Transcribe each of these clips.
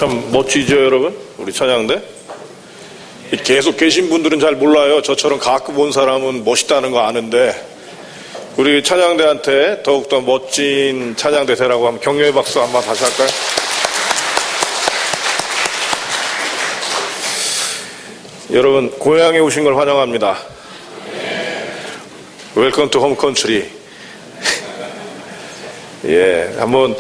참 멋지죠, 여러분? 우리 찬양대. 계속 계신 분들은 잘 몰라요. 저처럼 가끔 온 사람은 멋있다는 거 아는데, 우리 찬양대한테 더욱더 멋진 찬양대 되라고 하면 격려의 박수 한번 다시 할까요? 여러분, 고향에 오신 걸 환영합니다. 웰컴 투 홈 컨트리. 예, 한번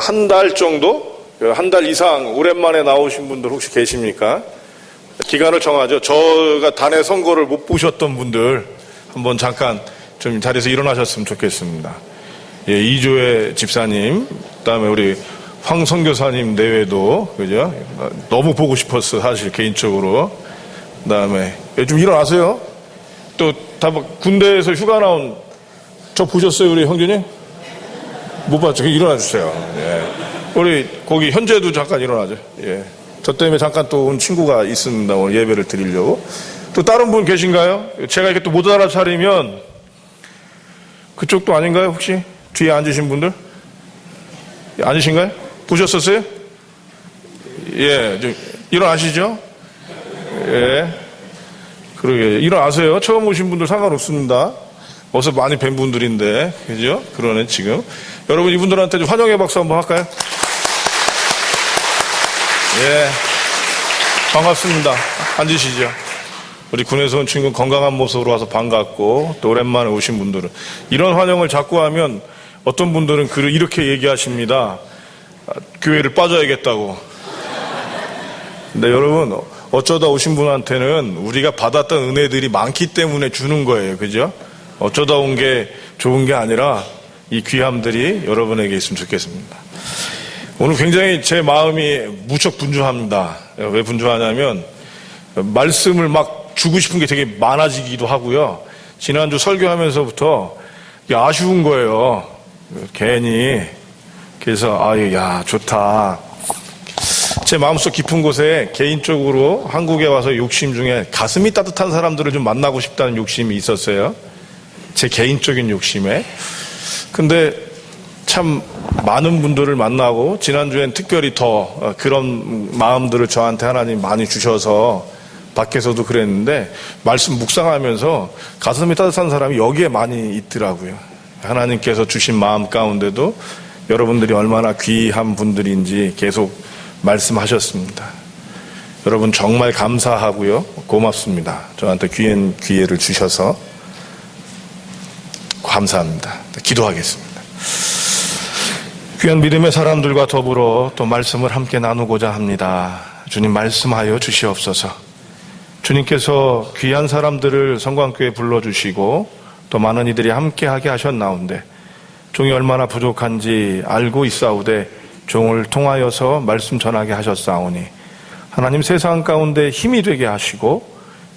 한 달 정도? 한 달 이상 오랜만에 나오신 분들 혹시 계십니까? 기간을 정하죠. 저가 단회 선거를 못 보셨던 분들 한번 잠깐 좀 자리에서 일어나셨으면 좋겠습니다. 예, 이조혜 집사님, 그다음에 우리 황 선교사님 내외도, 그죠? 너무 보고 싶었어, 사실 개인적으로. 그다음에 좀 일어나세요. 또 다 군대에서 휴가 나온 저 보셨어요, 우리 형제님? 못 봤죠? 일어나 주세요. 예. 우리 거기 현재도 잠깐 일어나죠. 예. 저 때문에 잠깐 또 온 친구가 있습니다. 오늘 예배를 드리려고. 또 다른 분 계신가요? 제가 이렇게 또 못 알아차리면 그쪽도 아닌가요, 혹시? 뒤에 앉으신 분들? 아니신가요? 보셨었어요? 예, 일어나시죠? 예. 그러게, 일어나세요. 처음 오신 분들 상관없습니다. 어서 많이 뵌 분들인데, 그죠? 그러네, 지금. 여러분, 이분들한테 좀 환영의 박수 한번 할까요? 예. 반갑습니다. 앉으시죠. 우리 군에서 온 친구 건강한 모습으로 와서 반갑고, 또 오랜만에 오신 분들은. 이런 환영을 자꾸 하면 어떤 분들은 이렇게 얘기하십니다. 교회를 빠져야겠다고. 근데 여러분, 어쩌다 오신 분한테는 우리가 받았던 은혜들이 많기 때문에 주는 거예요. 그죠? 어쩌다 온 게 좋은 게 아니라 이 귀함들이 여러분에게 있으면 좋겠습니다. 오늘 굉장히 제 마음이 무척 분주합니다. 왜 분주하냐면 말씀을 막 주고 싶은 게 되게 많아지기도 하고요. 지난주 설교하면서부터 아쉬운 거예요. 괜히. 그래서 야, 좋다. 제 마음속 깊은 곳에 개인적으로 한국에 와서 욕심 중에 가슴이 따뜻한 사람들을 좀 만나고 싶다는 욕심이 있었어요. 제 개인적인 욕심에. 근데 참 많은 분들을 만나고 지난주엔 특별히 더 그런 마음들을 저한테 하나님 많이 주셔서 밖에서도 그랬는데 말씀 묵상하면서 가슴이 따뜻한 사람이 여기에 많이 있더라고요. 하나님께서 주신 마음 가운데도 여러분들이 얼마나 귀한 분들인지 계속 말씀하셨습니다. 여러분 정말 감사하고요. 고맙습니다. 저한테 귀한 기회를 주셔서 감사합니다. 기도하겠습니다. 귀한 믿음의 사람들과 더불어 또 말씀을 함께 나누고자 합니다. 주님 말씀하여 주시옵소서. 주님께서 귀한 사람들을 성광교회에 불러주시고 또 많은 이들이 함께하게 하셨나온데 종이 얼마나 부족한지 알고 있사오되 종을 통하여서 말씀 전하게 하셨사오니 하나님 세상 가운데 힘이 되게 하시고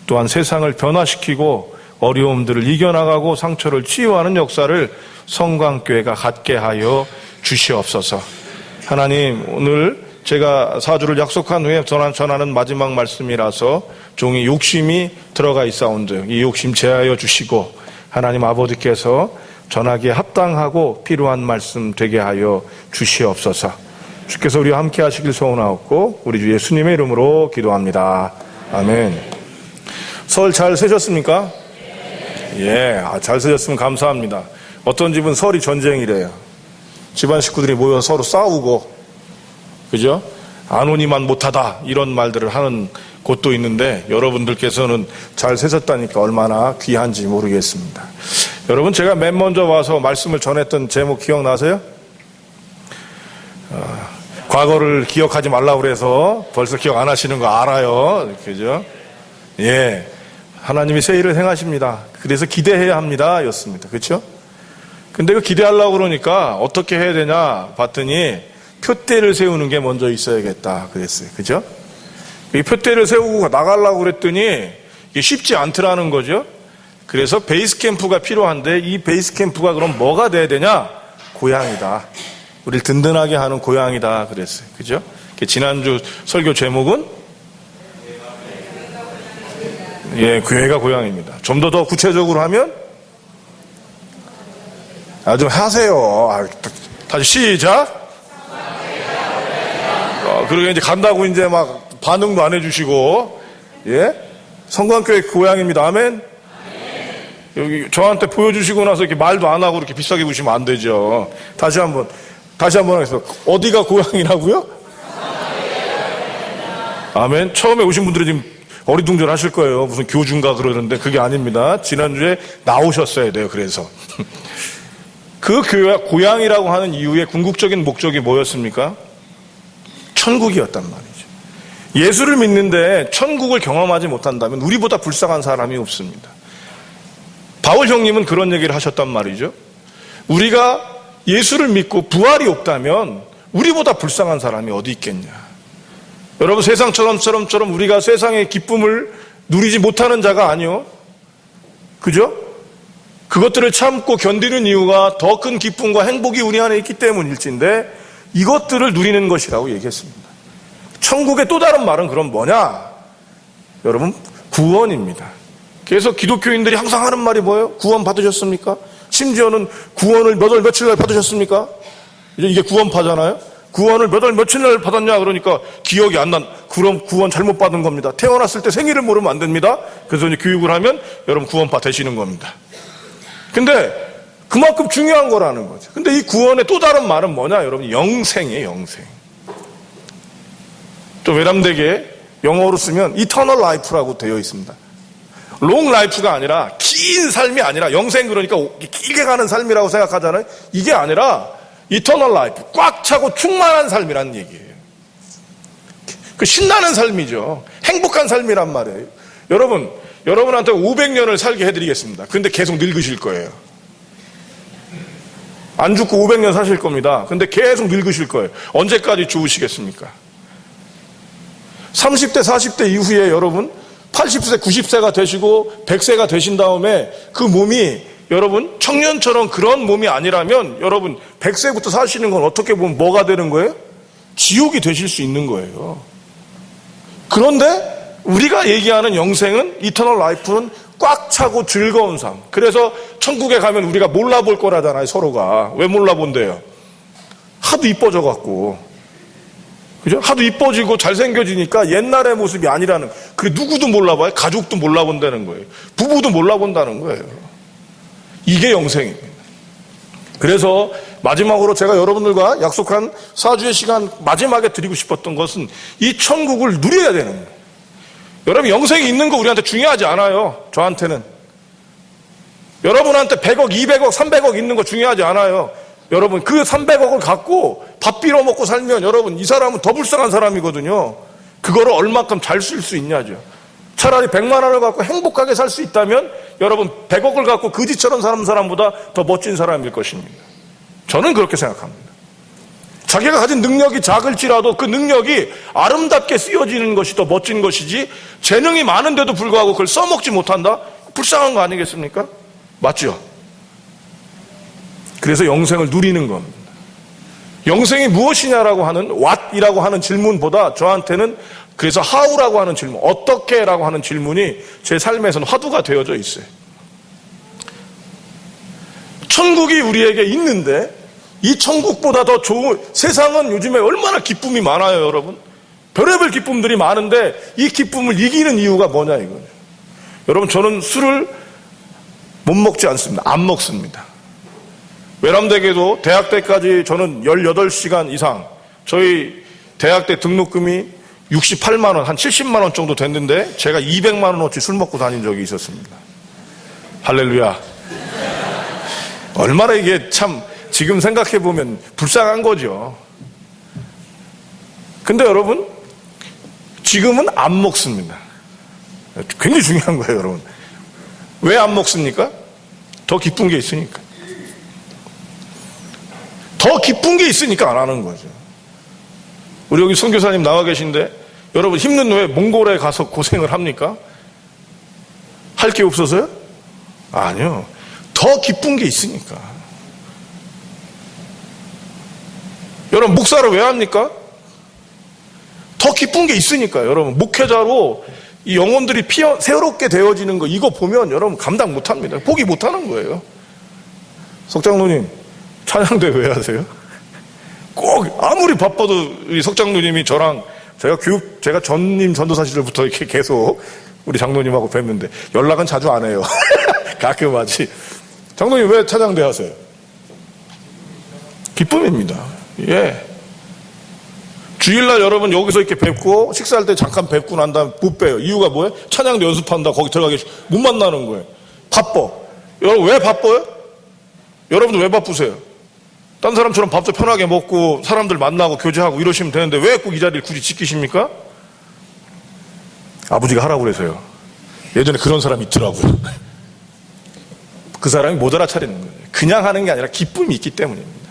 또한 세상을 변화시키고 어려움들을 이겨나가고 상처를 치유하는 역사를 성광교회가 갖게 하여 주시옵소서. 하나님 오늘 제가 사주를 약속한 후에 전하는 마지막 말씀이라서 종이 욕심이 들어가 있사온즉 이 욕심 제하여 주시고 하나님 아버지께서 전하기에 합당하고 필요한 말씀 되게 하여 주시옵소서. 주께서 우리와 함께 하시길 소원하옵고 우리 주 예수님의 이름으로 기도합니다. 아멘. 설 잘 세셨습니까? 예, 잘 세셨으면 감사합니다. 어떤 집은 설이 전쟁이래요. 집안 식구들이 모여 서로 싸우고, 그죠? 안 오니만 못하다 이런 말들을 하는 곳도 있는데 여러분들께서는 잘 세셨다니까 얼마나 귀한지 모르겠습니다. 여러분 제가 맨 먼저 와서 말씀을 전했던 제목 기억나세요? 과거를 기억하지 말라고 그래서 벌써 기억 안 하시는 거 알아요. 그죠? 예. 하나님이 새 일을 행하십니다. 그래서 기대해야 합니다. 였습니다. 그렇죠? 근데 그 기대하려고 그러니까 어떻게 해야 되냐 봤더니 표대를 세우는 게 먼저 있어야겠다 그랬어요. 그죠? 이 표대를 세우고 나가려고 그랬더니 이게 쉽지 않더라는 거죠. 그래서 베이스 캠프가 필요한데 이 베이스 캠프가 그럼 뭐가 돼야 되냐? 고향이다. 우리를 든든하게 하는 고향이다 그랬어요. 그죠? 지난주 설교 제목은 교회가 고향입니다. 좀 더 구체적으로 하면 좀 하세요. 다시 시작. 그러게 이제 간다고 이제 막 반응도 안 해주시고, 예? 성광교회 고향입니다. 아멘? 여기 저한테 보여주시고 나서 이렇게 말도 안 하고 이렇게 비싸게 보시면 안 되죠. 다시 한번 하겠습니다. 어디가 고향이라고요? 아멘. 처음에 오신 분들이 지금 어리둥절 하실 거예요. 무슨 교주인가 그러는데 그게 아닙니다. 지난주에 나오셨어야 돼요. 그래서 그 교회가 고향이라고 하는 이유의 궁극적인 목적이 뭐였습니까? 천국이었단 말이죠. 예수를 믿는데 천국을 경험하지 못한다면 우리보다 불쌍한 사람이 없습니다. 바울 형님은 그런 얘기를 하셨단 말이죠. 우리가 예수를 믿고 부활이 없다면 우리보다 불쌍한 사람이 어디 있겠냐. 여러분, 세상처럼 우리가 세상의 기쁨을 누리지 못하는 자가 아니요. 그죠? 그것들을 참고 견디는 이유가 더 큰 기쁨과 행복이 우리 안에 있기 때문일진데 이것들을 누리는 것이라고 얘기했습니다. 천국의 또 다른 말은 그럼 뭐냐? 여러분, 구원입니다. 그래서 기독교인들이 항상 하는 말이 뭐예요? 구원 받으셨습니까? 심지어는 구원을 몇 월 며칠 날 받으셨습니까? 이게 구원파잖아요. 구원을 몇 월 며칠 날 받았냐 그러니까 기억이 안 난. 그럼 구원 잘못 받은 겁니다. 태어났을 때 생일을 모르면 안 됩니다. 그래서 이제 교육을 하면 여러분 구원파 되시는 겁니다. 근데 그만큼 중요한 거라는 거죠. 근데 이 구원의 또 다른 말은 뭐냐 여러분? 영생이에요. 영생. 또 외람되게 영어로 쓰면 eternal life라고 되어 있습니다. 롱 라이프가 아니라 긴 삶이 아니라 영생 그러니까 길게 가는 삶이라고 생각하잖아요. 이게 아니라 이터널 라이프, 꽉 차고 충만한 삶이라는 얘기예요. 그 신나는 삶이죠. 행복한 삶이란 말이에요. 여러분한테 500년을 살게 해드리겠습니다. 근데 계속 늙으실 거예요. 안 죽고 500년 사실 겁니다. 근데 계속 늙으실 거예요. 언제까지 죽으시겠습니까? 30대, 40대 이후에 여러분 80세, 90세가 되시고 100세가 되신 다음에 그 몸이 여러분 청년처럼 그런 몸이 아니라면 여러분 100세부터 사시는 건 어떻게 보면 뭐가 되는 거예요? 지옥이 되실 수 있는 거예요. 그런데 우리가 얘기하는 영생은 이터널 라이프는 꽉 차고 즐거운 삶. 그래서 천국에 가면 우리가 몰라볼 거라잖아요. 서로가. 왜 몰라본대요? 하도 이뻐져 갖고, 그죠? 하도 이뻐지고 잘생겨지니까 옛날의 모습이 아니라는. 그래 누구도 몰라봐요. 가족도 몰라본다는 거예요. 부부도 몰라본다는 거예요. 이게 영생입니다. 그래서 마지막으로 제가 여러분들과 약속한 4주의 시간 마지막에 드리고 싶었던 것은 이 천국을 누려야 되는 거예요. 여러분 영생이 있는 거 우리한테 중요하지 않아요. 저한테는. 여러분한테 100억, 200억, 300억 있는 거 중요하지 않아요. 여러분 그 300억을 갖고 밥 빌어 먹고 살면 여러분 이 사람은 더 불쌍한 사람이거든요. 그거를 얼마큼 잘 쓸 수 있냐죠. 차라리 100만 원을 갖고 행복하게 살 수 있다면 여러분 100억을 갖고 거지처럼 사는 사람보다 더 멋진 사람일 것입니다. 저는 그렇게 생각합니다. 자기가 가진 능력이 작을지라도 그 능력이 아름답게 쓰여지는 것이 더 멋진 것이지 재능이 많은데도 불구하고 그걸 써먹지 못한다? 불쌍한 거 아니겠습니까? 맞죠? 그래서 영생을 누리는 겁니다. 영생이 무엇이냐라고 하는 what이라고 하는 질문보다 저한테는 그래서 how라고 하는 질문, 어떻게라고 하는 질문이 제 삶에서는 화두가 되어져 있어요. 천국이 우리에게 있는데 이 천국보다 더 좋은 세상은 요즘에 얼마나 기쁨이 많아요, 여러분. 별의별 기쁨들이 많은데 이 기쁨을 이기는 이유가 뭐냐 이거예요. 여러분 저는 술을 못 먹지 않습니다. 안 먹습니다. 외람되게도 대학 때까지 저는 18시간 이상 저희 대학 때 등록금이 68만 원, 한 70만 원 정도 됐는데 제가 200만 원어치 술 먹고 다닌 적이 있었습니다. 할렐루야. 얼마나 이게 참 지금 생각해 보면 불쌍한 거죠. 근데 여러분 지금은 안 먹습니다. 굉장히 중요한 거예요, 여러분. 왜 안 먹습니까? 더 기쁜 게 있으니까. 더 기쁜 게 있으니까 안 하는 거죠. 우리 여기 선교사님 나와 계신데 여러분 힘든 왜 몽골에 가서 고생을 합니까? 할 게 없어서요? 아니요. 더 기쁜 게 있으니까. 여러분 목사를 왜 합니까? 더 기쁜 게 있으니까. 여러분 목회자로 이 영혼들이 새롭게 되어지는 거 이거 보면 여러분 감당 못합니다. 포기 못하는 거예요. 석장로님 찬양대 왜 하세요? 꼭 아무리 바빠도 우리 석 장로님이 저랑 제가 전임 전도사 시절부터 이렇게 계속 우리 장로님하고 뵀는데 연락은 자주 안 해요. 가끔 하지. 장로님 왜 찬양대 하세요? 기쁨입니다. 예. 주일날 여러분 여기서 이렇게 뵙고 식사할 때 잠깐 뵙고 난 다음에 못 봬요. 이유가 뭐예요? 찬양대 연습한다. 거기 들어가기 못 만나는 거예요. 바빠. 여러분 왜 바빠요? 여러분도 왜 바쁘세요? 딴 사람처럼 밥도 편하게 먹고 사람들 만나고 교제하고 이러시면 되는데 왜 꼭 이 자리를 굳이 지키십니까? 아버지가 하라고 그래서요. 예전에 그런 사람이 있더라고요. 그 사람이 못 알아차리는 거예요. 그냥 하는 게 아니라 기쁨이 있기 때문입니다.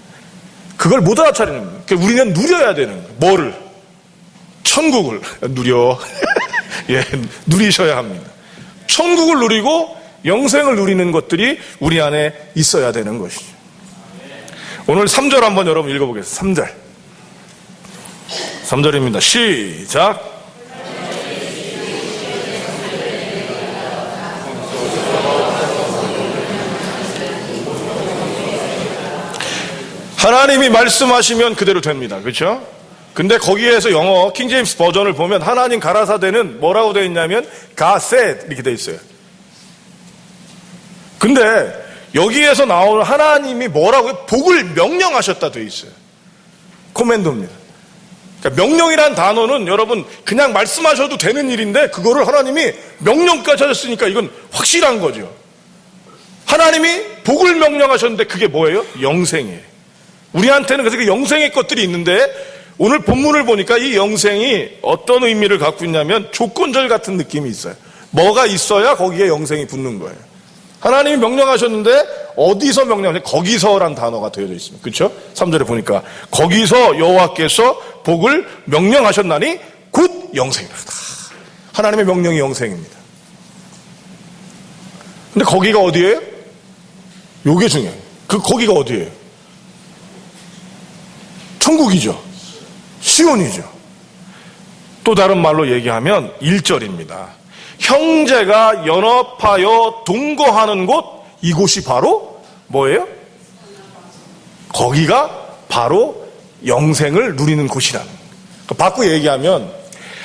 그걸 못 알아차리는 거예요. 그러니까 우리는 누려야 되는 거예요. 뭐를? 천국을 누려. 예, 누리셔야 합니다. 천국을 누리고 영생을 누리는 것들이 우리 안에 있어야 되는 것이죠. 오늘 3절 한번 여러분 읽어보겠습니다. 3절입니다. 시작. 하나님이 말씀하시면 그대로 됩니다. 그렇죠? 근데 거기에서 영어 킹제임스 버전을 보면 하나님 가라사대는 뭐라고 되어 있냐면 God said 이렇게 되어 있어요. 근데 여기에서 나오는 하나님이 뭐라고요? 복을 명령하셨다 되어 있어요. 코맨도입니다. 그러니까 명령이란 단어는 여러분 그냥 말씀하셔도 되는 일인데 그거를 하나님이 명령까지 하셨으니까 이건 확실한 거죠. 하나님이 복을 명령하셨는데 그게 뭐예요? 영생이에요. 우리한테는 그래서 그 영생의 것들이 있는데 오늘 본문을 보니까 이 영생이 어떤 의미를 갖고 있냐면 조건절 같은 느낌이 있어요. 뭐가 있어야 거기에 영생이 붙는 거예요. 하나님이 명령하셨는데 어디서 명령하셨는데 거기서란 단어가 되어져 있습니다. 그렇죠? 3절에 보니까 거기서 여호와께서 복을 명령하셨나니 곧 영생이다. 하나님의 명령이 영생입니다. 근데 거기가 어디예요? 요게 중요해요. 거기가 어디예요? 천국이죠. 시온이죠. 또 다른 말로 얘기하면 1절입니다. 형제가 연합하여 동거하는 곳, 이곳이 바로 뭐예요? 거기가 바로 영생을 누리는 곳이라는 거예요. 바꾸어 얘기하면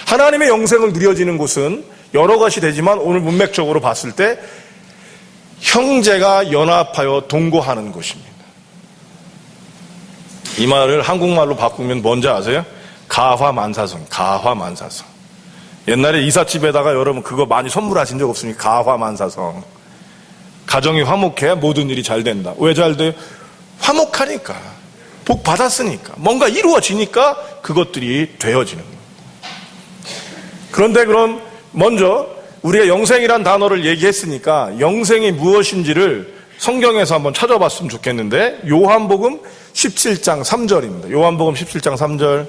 하나님의 영생을 누려지는 곳은 여러 가지 되지만 오늘 문맥적으로 봤을 때 형제가 연합하여 동거하는 곳입니다. 이 말을 한국말로 바꾸면 뭔지 아세요? 가화만사성, 가화만사성. 옛날에 이삿집에다가 여러분 그거 많이 선물하신 적 없습니까? 가화만사성. 가정이 화목해야 모든 일이 잘 된다. 왜 잘 돼요? 화목하니까. 복 받았으니까. 뭔가 이루어지니까 그것들이 되어지는 거예요. 그런데 그럼 먼저 우리가 영생이란 단어를 얘기했으니까 영생이 무엇인지를 성경에서 한번 찾아봤으면 좋겠는데 요한복음 17장 3절입니다. 요한복음 17장 3절.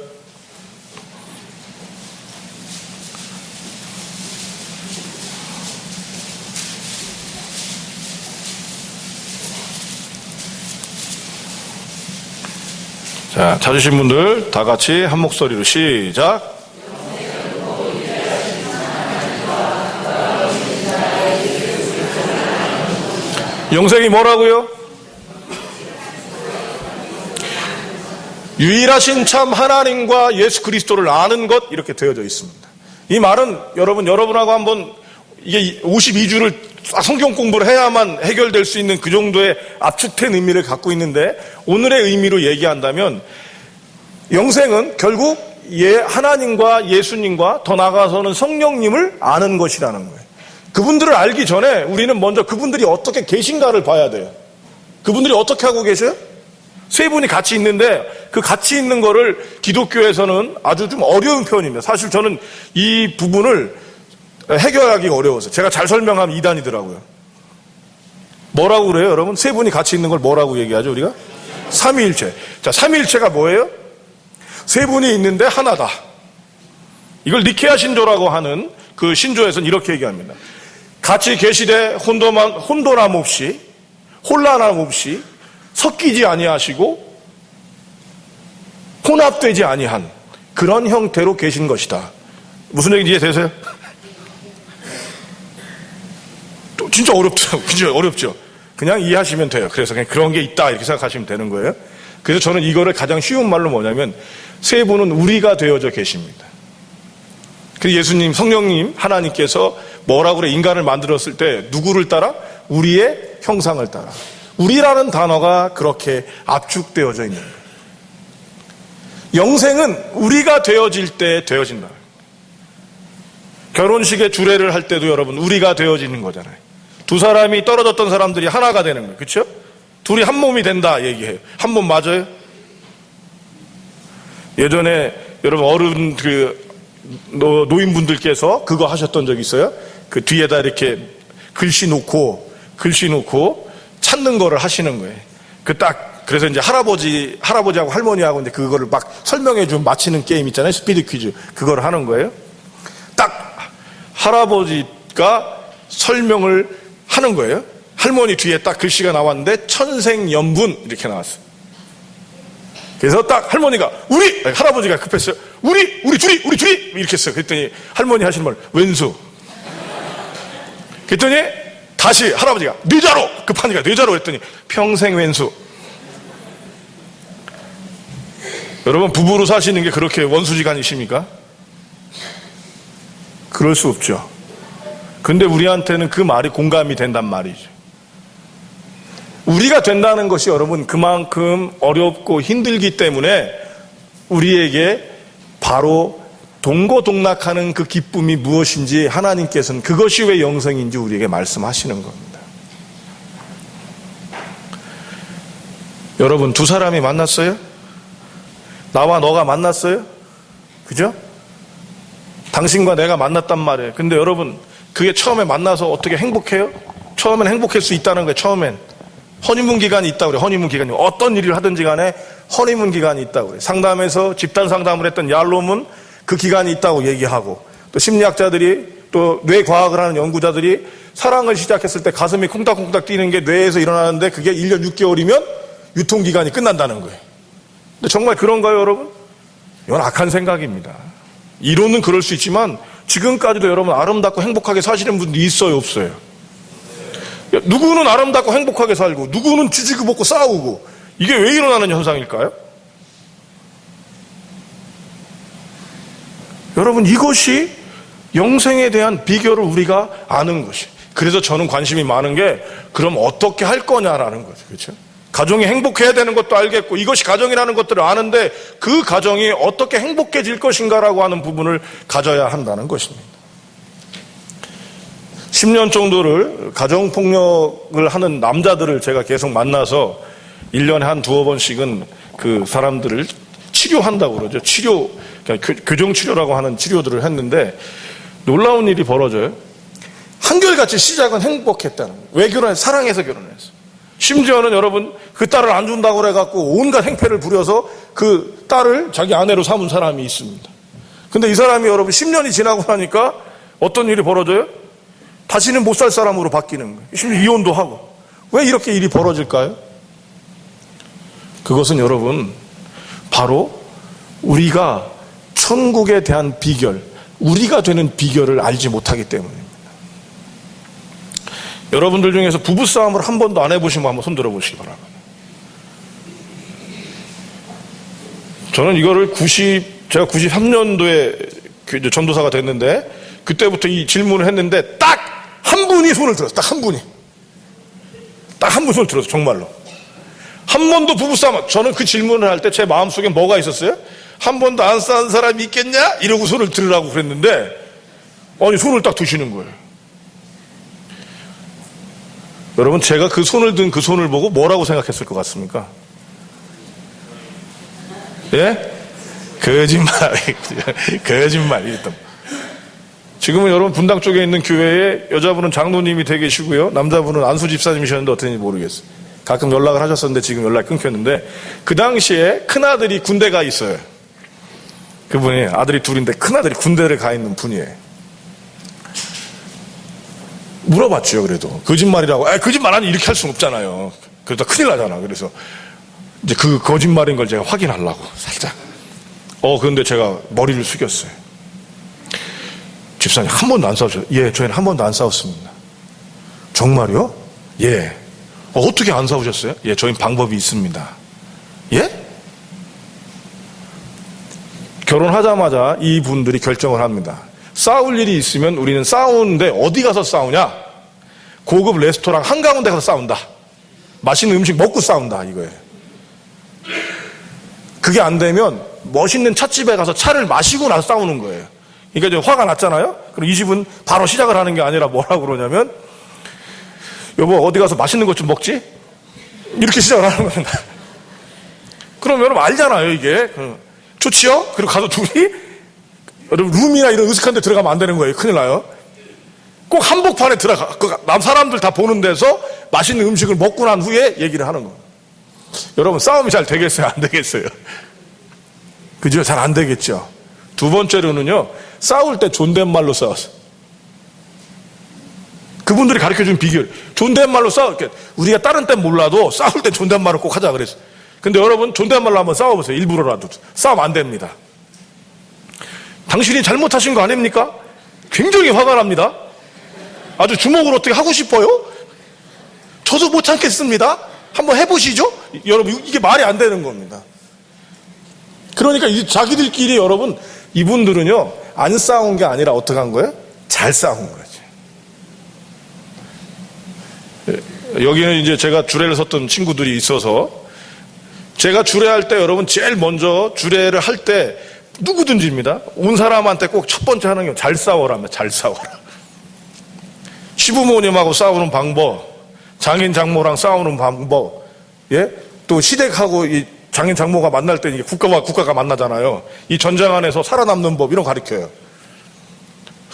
자, 찾으신 분들 다 같이 한 목소리로 시작. 영생이 뭐라고요? 유일하신 참 하나님과 예수 그리스도를 아는 것, 이렇게 되어져 있습니다. 이 말은 여러분하고 한번 이게 52주를 성경 공부를 해야만 해결될 수 있는 그 정도의 압축된 의미를 갖고 있는데 오늘의 의미로 얘기한다면 영생은 결국 하나님과 예수님과 더 나아가서는 성령님을 아는 것이라는 거예요. 그분들을 알기 전에 우리는 먼저 그분들이 어떻게 계신가를 봐야 돼요. 그분들이 어떻게 하고 계셔요? 세 분이 같이 있는데 그 같이 있는 거를 기독교에서는 아주 좀 어려운 표현입니다. 사실 저는 이 부분을 해결하기가 어려워서 제가 잘 설명하면 이단이더라고요. 뭐라고 그래요, 여러분? 세 분이 같이 있는 걸 뭐라고 얘기하죠, 우리가? 삼위일체. 자, 삼위일체가 뭐예요? 세 분이 있는데 하나다. 이걸 니케아 신조라고 하는 그 신조에서는 이렇게 얘기합니다. 같이 계시되 혼돈함 없이, 혼란함 없이, 섞이지 아니하시고 혼합되지 아니한 그런 형태로 계신 것이다. 무슨 얘기인지 이해되세요? 진짜 어렵죠. 진짜 어렵죠. 그냥 이해하시면 돼요. 그래서 그냥 그런 게 있다 이렇게 생각하시면 되는 거예요. 그래서 저는 이거를 가장 쉬운 말로 뭐냐면 세 분은 우리가 되어져 계십니다. 그 예수님, 성령님, 하나님께서 뭐라고 그래? 인간을 만들었을 때 누구를 따라? 우리의 형상을 따라. 우리라는 단어가 그렇게 압축되어져 있는 거예요. 영생은 우리가 되어질 때 되어진다. 결혼식에 주례를 할 때도 여러분 우리가 되어지는 거잖아요. 두 사람이 떨어졌던 사람들이 하나가 되는 거예요. 그렇죠? 둘이 한 몸이 된다 얘기해요. 한 몸 맞아요? 예전에 여러분 어른 노인분들께서 그거 하셨던 적 있어요? 그 뒤에다 이렇게 글씨 놓고 찾는 거를 하시는 거예요. 그래서 이제 할아버지하고 할머니하고 이제 그거를 막 설명해 주면 맞히는 게임 있잖아요. 스피드 퀴즈. 그거를 하는 거예요. 딱 할아버지가 설명을 하는 거예요. 할머니 뒤에 딱 글씨가 나왔는데 천생연분 이렇게 나왔어요. 그래서 딱 할머니가 할아버지가 급했어요. 우리 둘이 이렇게 했어요. 그랬더니 할머니 하시는 말 왼수. 그랬더니 다시 할아버지가 뇌자로 급하니까 뇌자로 그랬더니 평생 왼수. 여러분 부부로 사시는 게 그렇게 원수지간이십니까? 그럴 수 없죠. 근데 우리한테는 그 말이 공감이 된단 말이죠. 우리가 된다는 것이 여러분 그만큼 어렵고 힘들기 때문에 우리에게 바로 동고동락하는 그 기쁨이 무엇인지 하나님께서는 그것이 왜 영생인지 우리에게 말씀하시는 겁니다. 여러분 두 사람이 만났어요? 나와 너가 만났어요? 그죠? 당신과 내가 만났단 말이에요. 근데 여러분 그게 처음에 만나서 어떻게 행복해요? 처음엔 행복할 수 있다는 거예요. 처음엔 허니문 기간이 있다고 그래요. 허니문 기간이 어떤 일을 하든지 간에 허니문 기간이 있다고 그래요. 상담에서 집단 상담을 했던 얄롬은 그 기간이 있다고 얘기하고, 또 심리학자들이 또 뇌과학을 하는 연구자들이 사랑을 시작했을 때 가슴이 콩닥콩닥 뛰는 게 뇌에서 일어나는데 그게 1년 6개월이면 유통기간이 끝난다는 거예요. 근데 정말 그런가요, 여러분? 이건 악한 생각입니다. 이론은 그럴 수 있지만 지금까지도 여러분 아름답고 행복하게 사시는 분들이 있어요, 없어요? 누구는 아름답고 행복하게 살고 누구는 쥐지고 먹고 싸우고, 이게 왜 일어나는 현상일까요? 여러분 이것이 영생에 대한 비결을 우리가 아는 것이. 그래서 저는 관심이 많은 게 그럼 어떻게 할 거냐라는 거죠. 그렇죠? 가정이 행복해야 되는 것도 알겠고 이것이 가정이라는 것들을 아는데 그 가정이 어떻게 행복해질 것인가라고 하는 부분을 가져야 한다는 것입니다. 10년 정도를 가정폭력을 하는 남자들을 제가 계속 만나서 1년에 한 두어 번씩은 그 사람들을 치료한다고 그러죠. 그러니까 교정치료라고 하는 치료들을 했는데 놀라운 일이 벌어져요. 한결같이 시작은 행복했다는 거예요. 왜 결혼했어요? 사랑해서 결혼했어요. 심지어는 여러분 그 딸을 안 준다고 그래갖고 온갖 행패를 부려서 그 딸을 자기 아내로 삼은 사람이 있습니다. 근데 이 사람이 여러분 10년이 지나고 나니까 어떤 일이 벌어져요? 다시는 못 살 사람으로 바뀌는 거예요. 심지어 이혼도 하고. 왜 이렇게 일이 벌어질까요? 그것은 여러분 바로 우리가 천국에 대한 비결, 우리가 되는 비결을 알지 못하기 때문입니다. 여러분들 중에서 부부싸움을 한 번도 안 해보신 분 한번 손 들어보시기 바랍니다. 저는 이거를 제가 93년도에 전도사가 됐는데 그때부터 이 질문을 했는데 딱 한 분이 손을 들었어요. 딱 한 분이. 딱 한 분 손을 들었어요. 정말로. 한 번도 부부싸움, 저는 그 질문을 할 때 제 마음속에 뭐가 있었어요? 한 번도 안 싸운 사람이 있겠냐? 이러고 손을 들으라고 그랬는데 아니 손을 딱 드시는 거예요. 여러분 제가 그 손을 든 그 손을 보고 뭐라고 생각했을 것 같습니까? 예? 거짓말 이랬던. 지금은 여러분 분당 쪽에 있는 교회에 여자분은 장로님이 되 계시고요, 남자분은 안수 집사님이셨는데 어떤지 모르겠어요. 가끔 연락을 하셨었는데 지금 연락이 끊겼는데, 그 당시에 큰아들이 군대가 있어요. 그분이 아들이 둘인데 큰아들이 군대를 가 있는 분이에요. 물어봤죠. 그래도 거짓말이라고. 거짓말 아니 이렇게 할 수는 없잖아요. 그러다 큰일 나잖아. 그래서 이제 그 거짓말인 걸 제가 확인하려고 살짝. 그런데 제가 머리를 숙였어요. 집사님 한 번도 안 싸우셨어요? 예, 저희는 한 번도 안 싸웠습니다. 정말요? 예. 어떻게 안 싸우셨어요? 예, 저희 방법이 있습니다. 예? 결혼하자마자 이분들이 결정을 합니다. 싸울 일이 있으면 우리는 싸우는데 어디 가서 싸우냐? 고급 레스토랑 한가운데 가서 싸운다. 맛있는 음식 먹고 싸운다 이거예요. 그게 안 되면 멋있는 찻집에 가서 차를 마시고 나서 싸우는 거예요. 그러니까 이제 화가 났잖아요. 그럼 이 집은 바로 시작을 하는 게 아니라 뭐라고 그러냐면, 여보 어디 가서 맛있는 것 좀 먹지? 이렇게 시작을 하는 겁니다. 그럼 여러분 알잖아요 이게. 좋지요? 그리고 가서 둘이 여러분 룸이나 이런 으슥한 데 들어가면 안 되는 거예요. 큰일 나요. 꼭 한복판에 들어가, 남 사람들 다 보는 데서 맛있는 음식을 먹고 난 후에 얘기를 하는 거예요. 여러분 싸움이 잘 되겠어요? 안 되겠어요? 그죠? 잘 안 되겠죠. 두 번째로는요, 싸울 때 존댓말로 싸웠어요. 그분들이 가르쳐준 비결, 존댓말로 싸워. 우리가 다른 땐 몰라도 싸울 때 존댓말을 꼭 하자 그랬어요. 근데 여러분 존댓말로 한번 싸워보세요. 일부러라도. 싸우면 안 됩니다. 당신이 잘못하신 거 아닙니까? 굉장히 화가 납니다. 아주 주먹으로 어떻게 하고 싶어요? 저도 못 참겠습니다. 한번 해보시죠? 여러분 이게 말이 안 되는 겁니다. 그러니까 자기들끼리 여러분, 이분들은요 안 싸운 게 아니라 어떻게 한 거예요? 잘 싸운 거죠. 여기는 이제 제가 주례를 섰던 친구들이 있어서, 제가 주례할 때 여러분 제일 먼저 주례를 할 때 누구든지입니다. 온 사람한테 꼭 첫 번째 하는 게 잘 싸워라며. 잘 싸워라. 시부모님하고 싸우는 방법, 장인 장모랑 싸우는 방법, 예? 또 시댁하고 이 장인 장모가 만날 때 이게 국가가 만나잖아요. 이 전쟁 안에서 살아남는 법 이런 거 가르쳐요.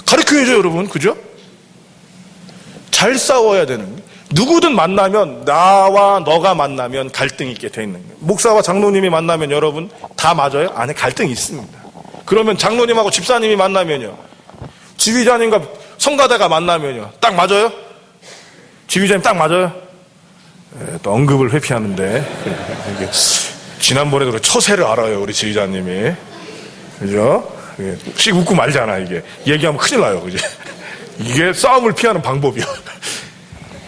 가르쳐야죠 여러분, 그죠? 잘 싸워야 되는 거예요. 누구든 만나면, 나와 너가 만나면 갈등이 있게 돼 있는 거예요. 목사와 장로님이 만나면 여러분 다 맞아요? 안에 갈등이 있습니다. 그러면 장로님하고 집사님이 만나면요, 지휘자님과 성가대가 만나면요, 딱 맞아요? 지휘자님 딱 맞아요? 또 언급을 회피하는데, 이게 지난번에도 처세를 알아요 우리 지휘자님이, 그죠? 씩 웃고 말잖아. 이게 얘기하면 큰일 나요, 그죠? 이게 싸움을 피하는 방법이요.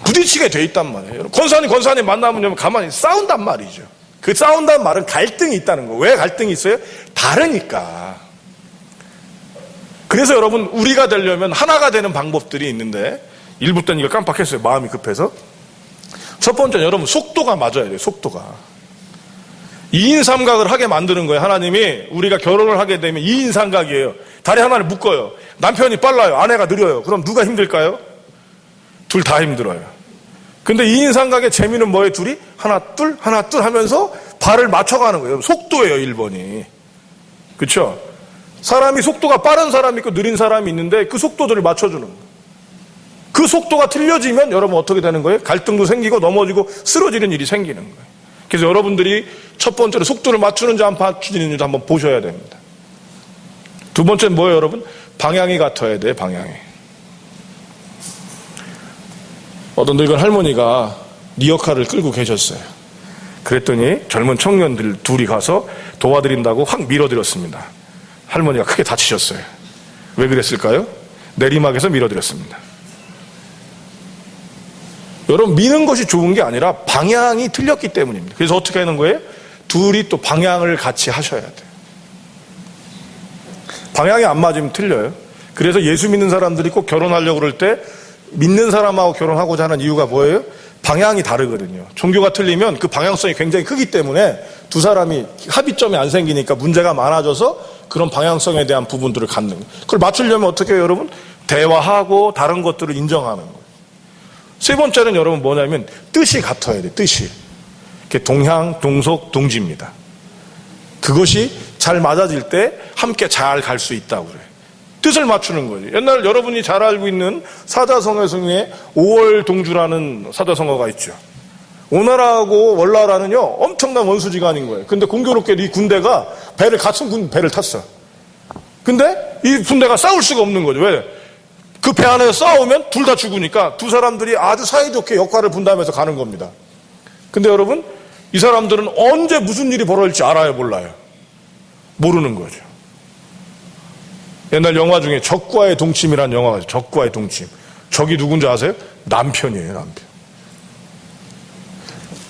부딪히게 돼 있단 말이에요. 권사님 만나면 가만히 싸운단 말이죠. 그 싸운다는 말은 갈등이 있다는 거예요. 왜 갈등이 있어요? 다르니까. 그래서 여러분 우리가 되려면 하나가 되는 방법들이 있는데, 일부 때는 이걸 깜빡했어요. 마음이 급해서. 첫 번째는 여러분 속도가 맞아야 돼요. 속도가. 2인 삼각을 하게 만드는 거예요. 하나님이 우리가 결혼을 하게 되면 2인 삼각이에요. 다리 하나를 묶어요. 남편이 빨라요. 아내가 느려요. 그럼 누가 힘들까요? 둘 다 힘들어요. 근데 2인 삼각의 재미는 뭐예요? 둘이 하나 둘 하면서 발을 맞춰가는 거예요. 속도예요. 1번이. 그렇죠? 사람이 속도가 빠른 사람이 있고 느린 사람이 있는데 그 속도들을 맞춰주는 거예요. 그 속도가 틀려지면 여러분 어떻게 되는 거예요? 갈등도 생기고 넘어지고 쓰러지는 일이 생기는 거예요. 그래서 여러분들이 첫 번째로 속도를 맞추는지 안 맞추는지 한번 보셔야 됩니다. 두 번째는 뭐예요 여러분? 방향이 같아야 돼요. 방향이. 어떤 늙은 할머니가 리어카를 끌고 계셨어요. 그랬더니 젊은 청년들 둘이 가서 도와드린다고 확 밀어드렸습니다. 할머니가 크게 다치셨어요. 왜 그랬을까요? 내리막에서 밀어드렸습니다. 여러분 미는 것이 좋은 게 아니라 방향이 틀렸기 때문입니다. 그래서 어떻게 하는 거예요? 둘이 또 방향을 같이 하셔야 돼요. 방향이 안 맞으면 틀려요. 그래서 예수 믿는 사람들이 꼭 결혼하려고 그럴 때 믿는 사람하고 결혼하고자 하는 이유가 뭐예요? 방향이 다르거든요. 종교가 틀리면 그 방향성이 굉장히 크기 때문에 두 사람이 합의점이 안 생기니까 문제가 많아져서 그런 방향성에 대한 부분들을 갖는 거예요. 그걸 맞추려면 어떻게 해요 여러분? 대화하고 다른 것들을 인정하는 거예요. 세 번째는 여러분 뭐냐면 뜻이 같아야 돼요. 뜻이. 동향, 동속, 동지입니다. 그것이 잘 맞아질 때 함께 잘 갈 수 있다고 그래요. 뜻을 맞추는 거죠. 옛날 여러분이 잘 알고 있는 사자성어 중에 5월 동주라는 사자성어가 있죠. 오나라하고 월나라는요 엄청난 원수지간인 거예요. 근데 공교롭게 이 군대가 같은 배를 탔어. 근데 이 군대가 싸울 수가 없는 거죠. 왜? 그 배 안에서 싸우면 둘 다 죽으니까 두 사람들이 아주 사이좋게 역할을 분담해서 가는 겁니다. 근데 여러분 이 사람들은 언제 무슨 일이 벌어질지 알아요? 몰라요? 모르는 거죠. 옛날 영화 중에 적과의 동침이라는 영화가 있어요. 적과의 동침. 적이 누군지 아세요? 남편이에요. 남편.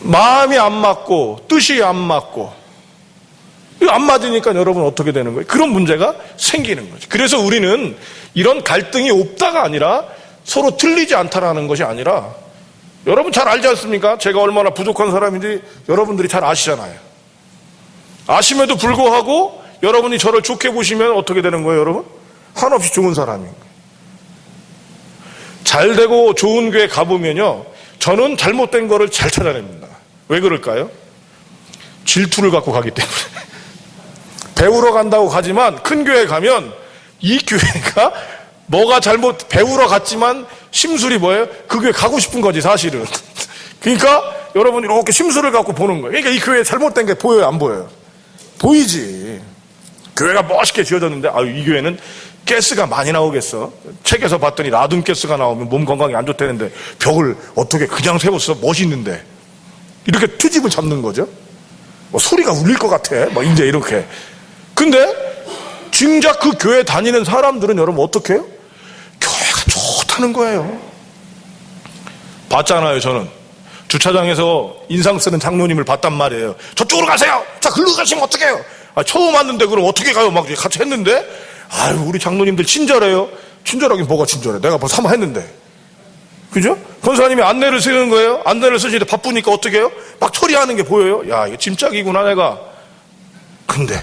마음이 안 맞고 뜻이 안 맞고 이거 안 맞으니까 여러분 어떻게 되는 거예요? 그런 문제가 생기는 거죠. 그래서 우리는 이런 갈등이 없다가 아니라 서로 틀리지 않다라는 것이 아니라 여러분 잘 알지 않습니까? 제가 얼마나 부족한 사람인지 여러분들이 잘 아시잖아요. 아심에도 불구하고 여러분이 저를 좋게 보시면 어떻게 되는 거예요, 여러분? 한없이 좋은 사람인 거예요. 잘 되고 좋은 교회 가보면요, 저는 잘못된 거를 잘 찾아냅니다. 왜 그럴까요? 질투를 갖고 가기 때문에. 배우러 간다고 가지만 큰 교회 가면 이 교회가 뭐가 잘못, 배우러 갔지만 심술이 뭐예요? 그 교회 가고 싶은 거지 사실은. 그러니까 여러분이 이렇게 심술을 갖고 보는 거예요. 그러니까 이 교회에 잘못된 게 보여요, 안 보여요? 보이지. 교회가 멋있게 지어졌는데 이 교회는 가스가 많이 나오겠어. 책에서 봤더니 라듐 가스가 나오면 몸 건강에 안 좋다는데 벽을 어떻게 그냥 세웠어? 멋있는데. 이렇게 트집을 잡는 거죠. 뭐 소리가 울릴 것 같아. 뭐 이제 이렇게. 근데 정작 그 교회 다니는 사람들은 여러분 어떻게 해요? 교회가 좋다는 거예요. 봤잖아요, 저는. 주차장에서 인상 쓰는 장로님을 봤단 말이에요. 저쪽으로 가세요! 자, 글로 가시면 어떡해요? 처음 왔는데 그럼 어떻게 가요? 막 같이 했는데, 우리 장로님들 친절해요. 친절하긴 뭐가 친절해. 내가 벌써 한번 했는데. 그죠? 권사님이 안내를 쓰는 거예요. 안내를 쓰시는데 바쁘니까 어떻게 해요? 막 처리하는 게 보여요. 야, 이거 짐짝이구나, 내가. 근데,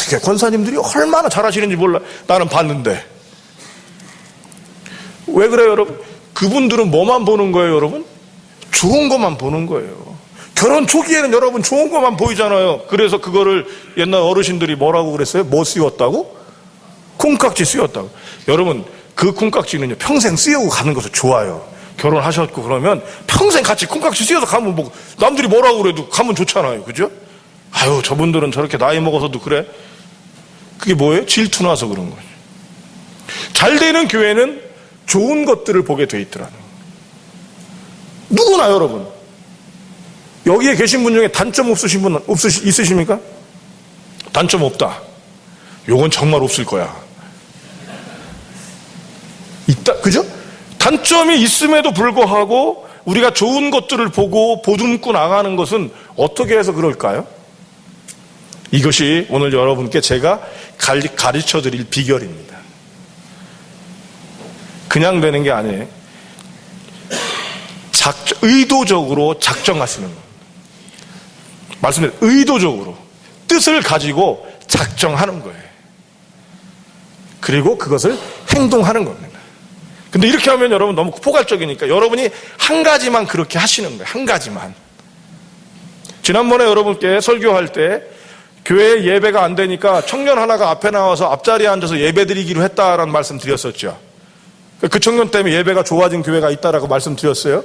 이게 권사님들이 얼마나 잘하시는지 몰라. 나는 봤는데. 왜 그래요, 여러분? 그분들은 뭐만 보는 거예요, 여러분? 좋은 것만 보는 거예요. 결혼 초기에는 여러분 좋은 것만 보이잖아요. 그래서 그거를 옛날 어르신들이 뭐라고 그랬어요? 뭐 씌웠다고? 콩깍지 씌웠다고. 여러분, 그 콩깍지는요, 평생 씌우고 가는 것도 좋아요. 결혼하셨고 그러면 평생 같이 콩깍지 씌워서 가면 뭐, 남들이 뭐라고 그래도 가면 좋잖아요. 그죠? 저분들은 저렇게 나이 먹어서도 그래? 그게 뭐예요? 질투나서 그런 거죠. 잘 되는 교회는 좋은 것들을 보게 돼 있더라는 거예요. 누구나 여러분. 여기에 계신 분 중에 단점 없으신 분 있으십니까? 단점 없다. 요건 정말 없을 거야. 있다, 그죠? 단점이 있음에도 불구하고 우리가 좋은 것들을 보고 보듬고 나가는 것은 어떻게 해서 그럴까요? 이것이 오늘 여러분께 제가 가르쳐 드릴 비결입니다. 그냥 되는 게 아니에요. 의도적으로 작정하시는 겁니다. 말씀드린 의도적으로 뜻을 가지고 작정하는 거예요. 그리고 그것을 행동하는 겁니다. 근데 이렇게 하면 여러분 너무 포괄적이니까 여러분이 한 가지만 그렇게 하시는 거예요. 한 가지만. 지난번에 여러분께 설교할 때 교회에 예배가 안 되니까 청년 하나가 앞에 나와서 앞자리에 앉아서 예배 드리기로 했다라는 말씀 드렸었죠. 그 청년 때문에 예배가 좋아진 교회가 있다라고 말씀드렸어요.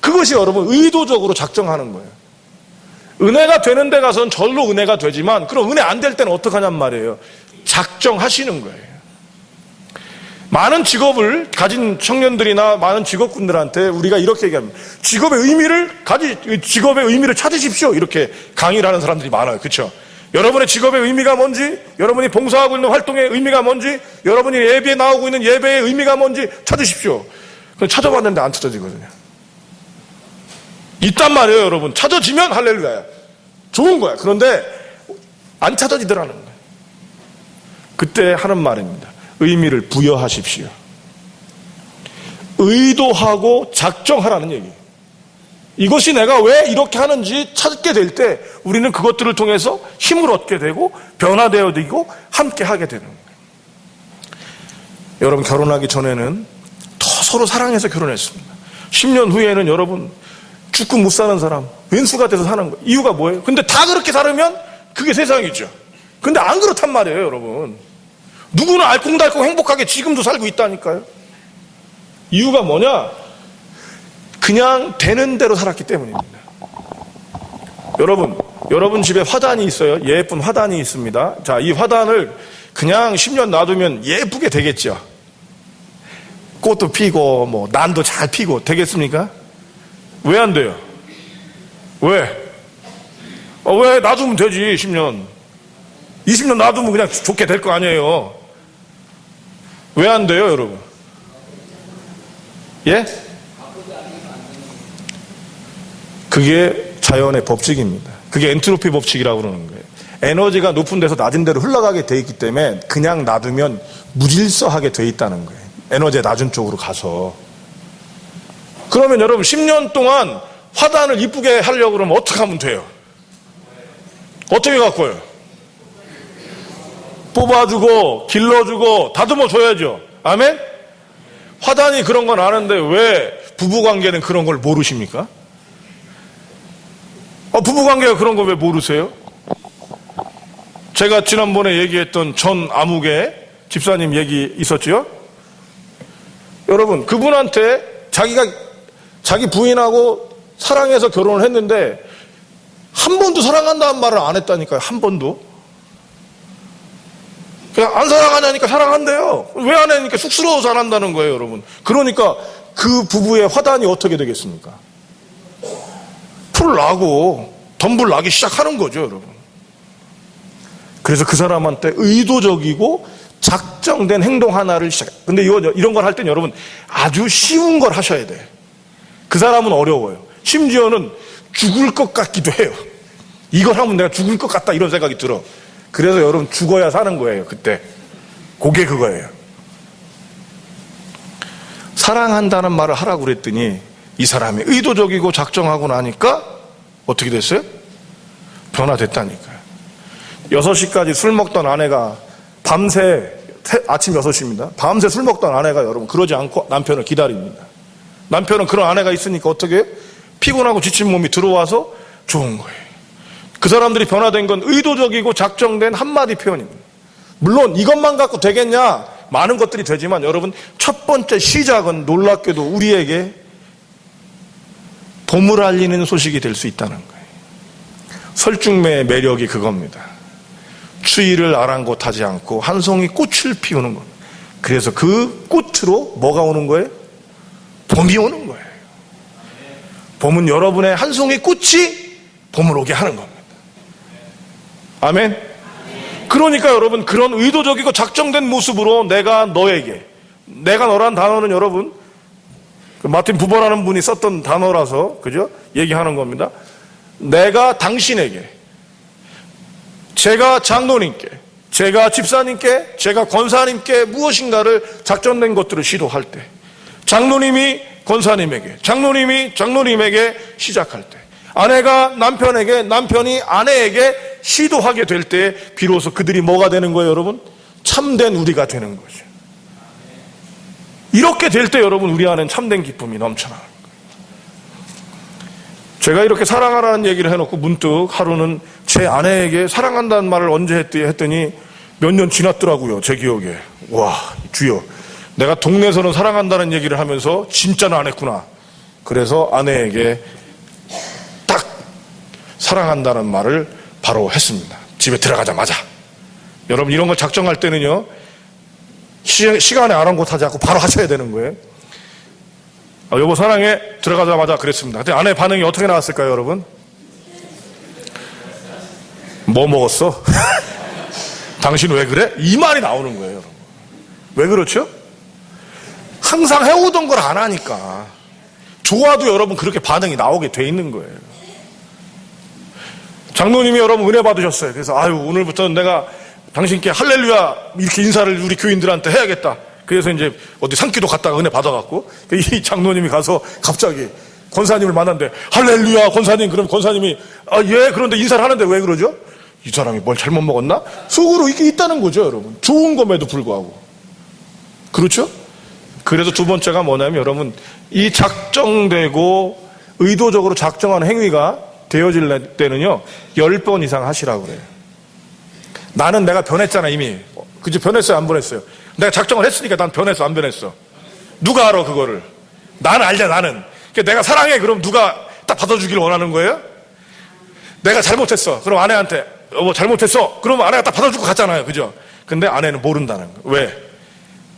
그것이 여러분 의도적으로 작정하는 거예요. 은혜가 되는 데 가서는 절로 은혜가 되지만 그럼 은혜 안 될 때는 어떡하냔 말이에요. 작정하시는 거예요. 많은 직업을 가진 청년들이나 많은 직업군들한테 우리가 이렇게 얘기합니다. 직업의 의미를 찾으십시오. 이렇게 강의를 하는 사람들이 많아요. 그렇죠? 여러분의 직업의 의미가 뭔지, 여러분이 봉사하고 있는 활동의 의미가 뭔지, 여러분이 예배에 나오고 있는 예배의 의미가 뭔지 찾으십시오. 그럼 찾아봤는데 안 찾아지거든요. 있단 말이에요, 여러분. 찾아지면 할렐루야야. 좋은 거야. 그런데 안 찾아지더라는 거예요. 그때 하는 말입니다. 의미를 부여하십시오. 의도하고 작정하라는 얘기예요. 이것이 내가 왜 이렇게 하는지 찾게 될 때 우리는 그것들을 통해서 힘을 얻게 되고 변화되어 되고 함께 하게 되는 거예요. 여러분 결혼하기 전에는 더 서로 사랑해서 결혼했습니다. 10년 후에는 여러분 죽고 못 사는 사람, 왼수가 돼서 사는 거예요. 이유가 뭐예요? 근데 다 그렇게 살으면 그게 세상이죠. 근데 안 그렇단 말이에요, 여러분. 누구나 알콩달콩 행복하게 지금도 살고 있다니까요. 이유가 뭐냐? 그냥 되는 대로 살았기 때문입니다. 여러분 집에 화단이 있어요. 예쁜 화단이 있습니다. 자, 이 화단을 그냥 10년 놔두면 예쁘게 되겠죠. 꽃도 피고 뭐 난도 잘 피고 되겠습니까? 왜 안 돼요? 왜? 왜 놔두면 되지 10년 20년 놔두면 그냥 좋게 될 거 아니에요. 왜 안 돼요 여러분? 예? 그게 자연의 법칙입니다. 그게 엔트로피 법칙이라고 그러는 거예요. 에너지가 높은 데서 낮은 데로 흘러가게 돼 있기 때문에 그냥 놔두면 무질서하게 돼 있다는 거예요. 에너지가 낮은 쪽으로 가서. 그러면 여러분 10년 동안 화단을 이쁘게 하려고 그러면 어떻게 하면 돼요? 어떻게 바꿔요? 뽑아주고 길러주고 다듬어 줘야죠. 아멘? 화단이 그런 건 아는데 왜 부부관계는 그런 걸 모르십니까? 부부관계가 그런 거 왜 모르세요? 제가 지난번에 얘기했던 전 아무개 집사님 얘기 있었죠? 여러분 그분한테 자기 부인하고 사랑해서 결혼을 했는데 한 번도 사랑한다는 말을 안 했다니까요. 한 번도. 그냥 안 사랑하냐니까 사랑한대요. 왜 안 하니까 쑥스러워서 안 한다는 거예요, 여러분. 그러니까 그 부부의 화단이 어떻게 되겠습니까? 풀 나고 덤불 나기 시작하는 거죠, 여러분. 그래서 그 사람한테 의도적이고 작정된 행동 하나를 근데 이런 걸 할 땐 여러분 아주 쉬운 걸 하셔야 돼. 그 사람은 어려워요. 심지어는 죽을 것 같기도 해요. 이걸 하면 내가 죽을 것 같다 이런 생각이 들어. 그래서 여러분 죽어야 사는 거예요. 그때 그게 그거예요. 사랑한다는 말을 하라고 그랬더니 이 사람이 의도적이고 작정하고 나니까 어떻게 됐어요? 변화됐다니까요. 6시까지 술 먹던 아내가 밤새 아침 6시입니다. 밤새 술 먹던 아내가 여러분 그러지 않고 남편을 기다립니다. 남편은 그런 아내가 있으니까 어떻게 해요? 피곤하고 지친 몸이 들어와서 좋은 거예요. 그 사람들이 변화된 건 의도적이고 작정된 한마디 표현입니다. 물론 이것만 갖고 되겠냐? 많은 것들이 되지만 여러분 첫 번째 시작은 놀랍게도 우리에게 봄을 알리는 소식이 될 수 있다는 거예요. 설중매의 매력이 그겁니다. 추위를 아랑곳하지 않고 한 송이 꽃을 피우는 겁니다. 그래서 그 꽃으로 뭐가 오는 거예요? 봄이 오는 거예요. 봄은 여러분의 한 송이 꽃이 봄을 오게 하는 겁니다. 아멘? 그러니까 여러분 그런 의도적이고 작정된 모습으로 내가 너에게, 내가 너란 단어는 여러분 그 마틴 부버라는 분이 썼던 단어라서 그죠? 얘기하는 겁니다. 내가 당신에게, 제가 장로님께, 제가 집사님께, 제가 권사님께 무엇인가를 작정된 것들을 시도할 때, 장로님이 권사님에게, 장로님이 장로님에게 시작할 때, 아내가 남편에게, 남편이 아내에게 시도하게 될 때 비로소 그들이 뭐가 되는 거예요, 여러분? 참된 우리가 되는 거죠. 이렇게 될 때 여러분 우리 안에는 참된 기쁨이 넘쳐나는 거예요. 제가 이렇게 사랑하라는 얘기를 해놓고 문득 하루는 제 아내에게 사랑한다는 말을 언제 했더니 몇 년 지났더라고요, 제 기억에. 와, 주여, 내가 동네에서는 사랑한다는 얘기를 하면서 진짜는 안 했구나. 그래서 아내에게 딱 사랑한다는 말을 바로 했습니다. 집에 들어가자마자. 여러분 이런 걸 작정할 때는요 시간에 아랑곳하지 않고 바로 하셔야 되는 거예요. 여보 사랑해, 들어가자마자 그랬습니다. 근데 아내 반응이 어떻게 나왔을까요, 여러분? 뭐 먹었어? 당신 왜 그래? 이 말이 나오는 거예요, 여러분. 왜 그렇죠? 항상 해오던 걸 안 하니까. 좋아도 여러분 그렇게 반응이 나오게 돼 있는 거예요. 장로님이 여러분 은혜 받으셨어요. 그래서 오늘부터는 내가 당신께 할렐루야 이렇게 인사를 우리 교인들한테 해야겠다. 그래서 이제 어디 산기도 갔다가 은혜 받아갖고 이 장로님이 가서 갑자기 권사님을 만났는데 할렐루야 권사님. 그럼 권사님이 예, 그런데 인사를 하는데 왜 그러죠? 이 사람이 뭘 잘못 먹었나? 속으로 이게 있다는 거죠, 여러분. 좋은 것에도 불구하고. 그렇죠? 그래서 두 번째가 뭐냐면 여러분 이 작정되고 의도적으로 작정한 행위가 되어질 때는요 10번 이상 하시라고 그래요. 나는 내가 변했잖아 이미. 그치? 변했어요 안 변했어요? 내가 작정을 했으니까 난 변했어 안 변했어? 누가 알아 그거를? 나는 알잖아 나는. 그러니까 내가 사랑해 그럼 누가 딱 받아주기를 원하는 거예요? 내가 잘못했어 그럼 아내한테 잘못했어 그러면 아내가 딱 받아주고 갔잖아요, 그죠? 근데 아내는 모른다는 거. 왜?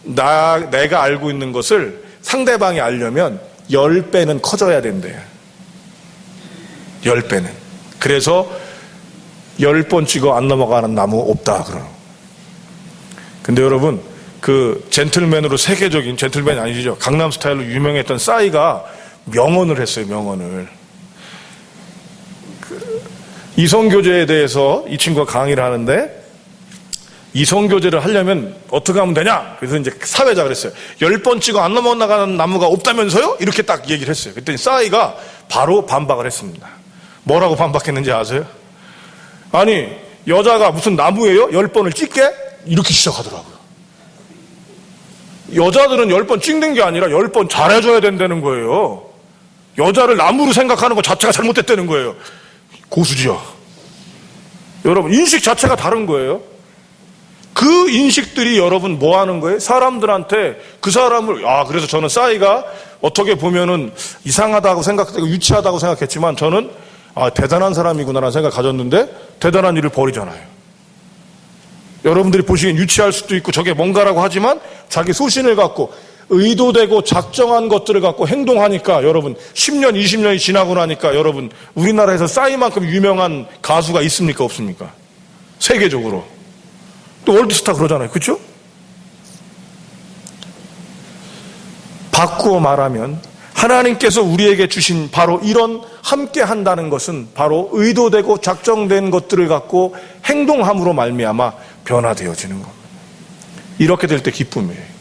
내가 알고 있는 것을 상대방이 알려면 10배는 커져야 된대요. 10배는. 그래서 10번 찍어 안 넘어가는 나무 없다 그러는. 근데 여러분 그 젠틀맨으로 세계적인 젠틀맨이 아니시죠? 강남 스타일로 유명했던 싸이가 명언을 했어요. 명언을. 이성교제에 대해서 이 친구가 강의를 하는데, 이성교제를 하려면 어떻게 하면 되냐? 그래서 이제 사회자 그랬어요. 10번 찍어 안 넘어가는 나무가 없다면서요? 이렇게 딱 얘기를 했어요. 그랬더니 싸이가 바로 반박을 했습니다. 뭐라고 반박했는지 아세요? 아니, 여자가 무슨 나무예요? 10번을 찍게? 이렇게 시작하더라고요. 여자들은 10번 찍는 게 아니라 10번 잘해줘야 된다는 거예요. 여자를 나무로 생각하는 것 자체가 잘못됐다는 거예요. 고수지요. 여러분, 인식 자체가 다른 거예요. 그 인식들이 여러분 뭐 하는 거예요? 사람들한테 그 사람을, 그래서 저는 싸이가 어떻게 보면은 이상하다고 생각되고 유치하다고 생각했지만 저는 대단한 사람이구나라는 생각을 가졌는데 대단한 일을 벌이잖아요. 여러분들이 보시기엔 유치할 수도 있고 저게 뭔가라고 하지만 자기 소신을 갖고 의도되고 작정한 것들을 갖고 행동하니까 여러분 10년, 20년이 지나고 나니까 여러분 우리나라에서 싸이만큼 유명한 가수가 있습니까? 없습니까? 세계적으로. 또 월드스타 그러잖아요. 그렇죠? 바꾸어 말하면 하나님께서 우리에게 주신 바로 이런 함께 한다는 것은 바로 의도되고 작정된 것들을 갖고 행동함으로 말미암아 변화되어지는 겁니다. 이렇게 될 때 기쁨이에요.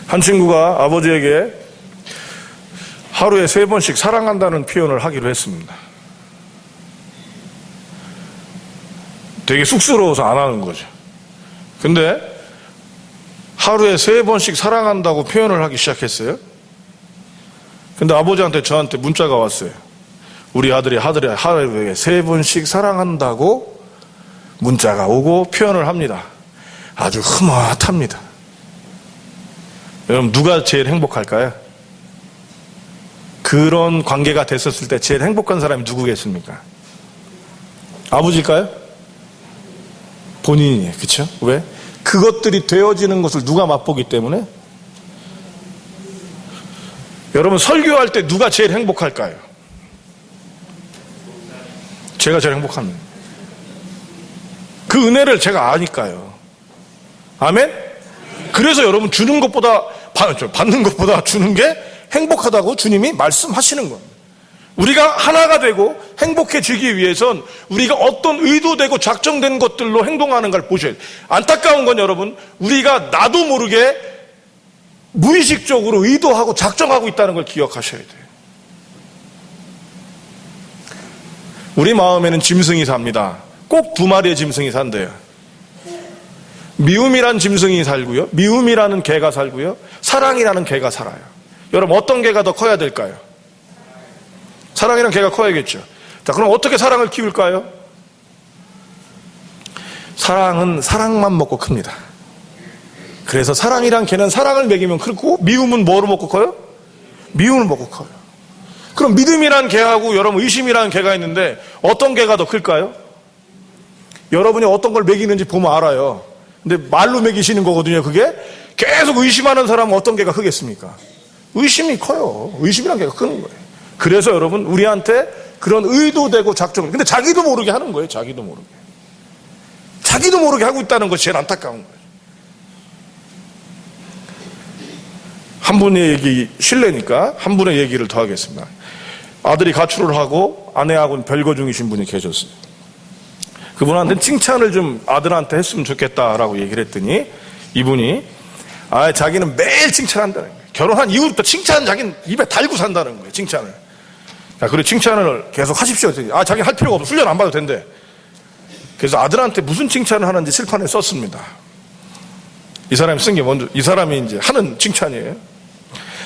한 친구가 아버지에게 하루에 3번씩 사랑한다는 표현을 하기로 했습니다. 되게 쑥스러워서 안 하는 거죠. 근데 하루에 3번씩 사랑한다고 표현을 하기 시작했어요. 근데 아버지한테 저한테 문자가 왔어요. 우리 아들이 하루에 3번씩 사랑한다고 문자가 오고 표현을 합니다. 아주 흐뭇합니다. 여러분, 누가 제일 행복할까요? 그런 관계가 됐었을 때 제일 행복한 사람이 누구겠습니까? 아버지일까요? 본인이에요. 그렇죠? 왜? 그것들이 되어지는 것을 누가 맛보기 때문에. 여러분, 설교할 때 누가 제일 행복할까요? 제가 제일 행복합니다. 그 은혜를 제가 아니까요. 아멘? 그래서 여러분, 주는 것보다 받는 것보다 주는 게 행복하다고 주님이 말씀하시는 겁니다. 우리가 하나가 되고 행복해지기 위해선 우리가 어떤 의도되고 작정된 것들로 행동하는 걸 보셔야 돼요. 안타까운 건 여러분, 우리가 나도 모르게 무의식적으로 의도하고 작정하고 있다는 걸 기억하셔야 돼요. 우리 마음에는 짐승이 삽니다. 꼭 2마리의 짐승이 산대요. 미움이란 짐승이 살고요, 미움이라는 개가 살고요, 사랑이라는 개가 살아요. 여러분, 어떤 개가 더 커야 될까요? 사랑이란 개가 커야겠죠. 자, 그럼 어떻게 사랑을 키울까요? 사랑은 사랑만 먹고 큽니다. 그래서 사랑이란 개는 사랑을 먹이면 크고, 미움은 뭐로 먹고 커요? 미움을 먹고 커요. 그럼 믿음이란 개하고 여러분 의심이라는 개가 있는데 어떤 개가 더 클까요? 여러분이 어떤 걸 먹이는지 보면 알아요. 근데 말로 먹이시는 거거든요. 그게 계속 의심하는 사람은 어떤 개가 크겠습니까? 의심이 커요. 의심이란 개가 크는 거예요. 그래서 여러분, 우리한테 그런 의도되고 작정, 근데 자기도 모르게 하는 거예요. 자기도 모르게. 자기도 모르게 하고 있다는 것이 제일 안타까운 거예요. 한 분의 얘기, 실례니까 한 분의 얘기를 더 하겠습니다. 아들이 가출을 하고 아내하고는 별거 중이신 분이 계셨어요. 그분한테 칭찬을 좀 아들한테 했으면 좋겠다라고 얘기를 했더니 이분이 자기는 매일 칭찬한다는 거예요. 결혼한 이후부터 칭찬 자기는 입에 달고 산다는 거예요. 칭찬을. 그래 칭찬을 계속 하십시오. 자기는 할 필요가 없어. 훈련 안 받아도 된대. 그래서 아들한테 무슨 칭찬을 하는지 칠판에 썼습니다. 이 사람이 쓴 게 먼저, 이 사람이 이제 하는 칭찬이에요.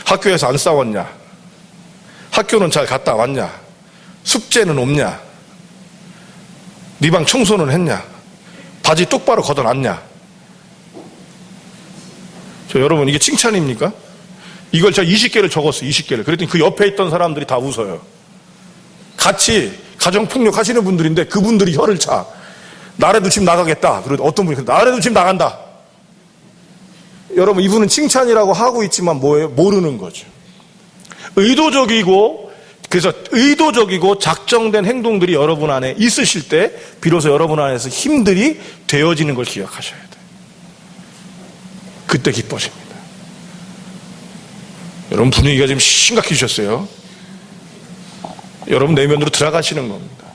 학교에서 안 싸웠냐? 학교는 잘 갔다 왔냐? 숙제는 없냐? 네 방 청소는 했냐? 바지 똑바로 걷어놨냐? 여러분, 이게 칭찬입니까? 이걸 제가 20개를 적었어요. 20개를. 그랬더니 그 옆에 있던 사람들이 다 웃어요. 같이 가정폭력 하시는 분들인데 그분들이 혀를 차. 나라도 집 나가겠다. 그리고 어떤 분이 나라도 집 나간다. 여러분, 이분은 칭찬이라고 하고 있지만 뭐예요? 모르는 거죠. 그래서 의도적이고 작정된 행동들이 여러분 안에 있으실 때 비로소 여러분 안에서 힘들이 되어지는 걸 기억하셔야 돼요. 그때 기뻐집니다. 여러분, 분위기가 지금 심각해지셨어요. 여러분 내면으로 들어가시는 겁니다.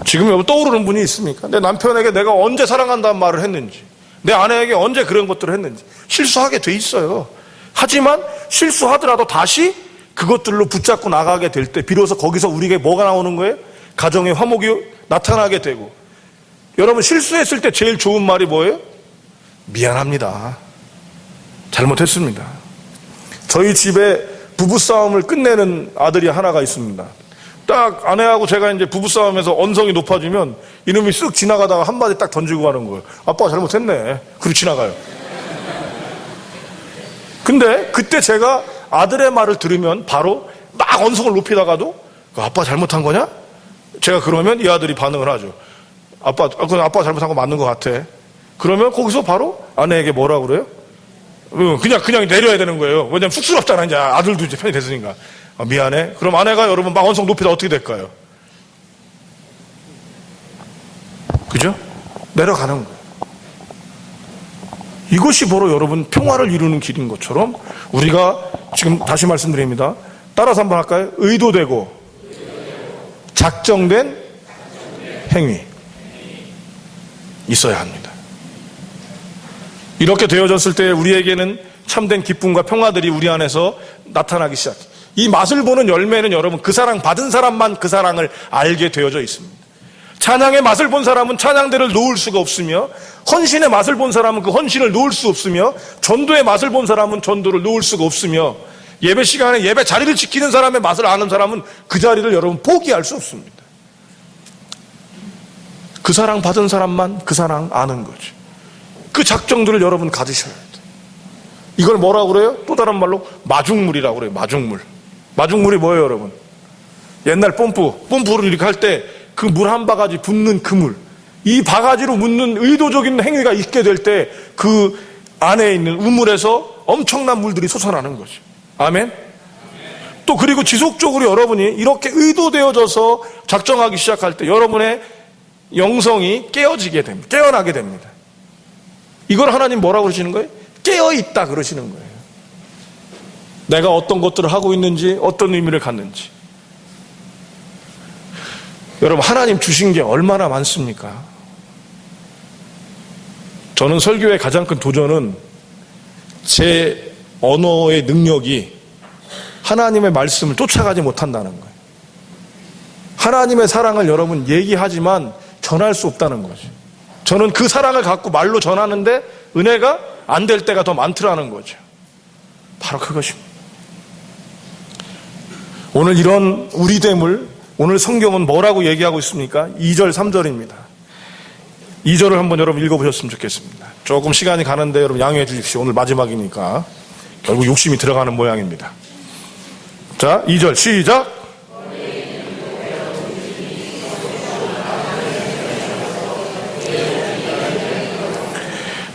지금 여러분 떠오르는 분이 있습니까? 내 남편에게 내가 언제 사랑한다는 말을 했는지, 내 아내에게 언제 그런 것들을 했는지. 실수하게 돼 있어요. 하지만 실수하더라도 다시 그것들로 붙잡고 나가게 될 때 비로소 거기서 우리에게 뭐가 나오는 거예요? 가정의 화목이 나타나게 되고. 여러분 실수했을 때 제일 좋은 말이 뭐예요? 미안합니다. 잘못했습니다. 저희 집에 부부싸움을 끝내는 아들이 하나가 있습니다. 딱 아내하고 제가 이제 부부싸움에서 언성이 높아지면 이놈이 쓱 지나가다가 한마디 딱 던지고 가는 거예요. 아빠가 잘못했네. 그리고 지나가요. 근데 그때 제가 아들의 말을 들으면 바로 막 언성을 높이다가도 아빠 잘못한 거냐? 제가 그러면 이 아들이 반응을 하죠. 그건 아빠가 잘못한 거 맞는 것 같아. 그러면 거기서 바로 아내에게 뭐라고 그래요? 그냥 내려야 되는 거예요. 왜냐면 쑥스럽잖아. 이제 아들도 이제 편이 됐으니까. 미안해. 그럼 아내가 여러분 막 언성 높이다 어떻게 될까요? 그죠? 내려가는 거예요. 이것이 바로 여러분 평화를 이루는 길인 것처럼 우리가 지금 다시 말씀드립니다. 따라서 한번 할까요? 의도되고 작정된 행위 있어야 합니다. 이렇게 되어졌을 때 우리에게는 참된 기쁨과 평화들이 우리 안에서 나타나기 시작해요. 이 맛을 보는 열매는 여러분 그 사랑 받은 사람만 그 사랑을 알게 되어져 있습니다. 찬양의 맛을 본 사람은 찬양대를 놓을 수가 없으며, 헌신의 맛을 본 사람은 그 헌신을 놓을 수 없으며, 전도의 맛을 본 사람은 전도를 놓을 수가 없으며, 예배 시간에 예배 자리를 지키는 사람의 맛을 아는 사람은 그 자리를 여러분 포기할 수 없습니다. 그 사랑 받은 사람만 그 사랑 아는 거죠. 그 작정들을 여러분 가지셔야 돼요. 이걸 뭐라고 그래요? 또 다른 말로 마중물이라고 그래요. 마중물. 마중물이 뭐예요, 여러분? 옛날 뽐뿌를 이렇게 할 때 그 물 한 바가지 붓는 그 물, 이 바가지로 묻는 의도적인 행위가 있게 될 때 그 안에 있는 우물에서 엄청난 물들이 솟아나는 거죠. 아멘? 또 그리고 지속적으로 여러분이 이렇게 의도되어져서 작정하기 시작할 때 여러분의 영성이 깨어지게 됩니다. 깨어나게 됩니다. 이걸 하나님 뭐라고 그러시는 거예요? 깨어있다 그러시는 거예요. 내가 어떤 것들을 하고 있는지, 어떤 의미를 갖는지. 여러분 하나님 주신 게 얼마나 많습니까? 저는 설교의 가장 큰 도전은 제 언어의 능력이 하나님의 말씀을 쫓아가지 못한다는 거예요. 하나님의 사랑을 여러분 얘기하지만 전할 수 없다는 거죠. 저는 그 사랑을 갖고 말로 전하는데 은혜가 안 될 때가 더 많더라는 거죠. 바로 그것입니다. 오늘 이런 우리됨을 오늘 성경은 뭐라고 얘기하고 있습니까? 2절 3절입니다 2절을 한번 여러분 읽어보셨으면 좋겠습니다. 조금 시간이 가는데 여러분 양해해 주십시오. 오늘 마지막이니까 결국 욕심이 들어가는 모양입니다. 자, 2절 시작.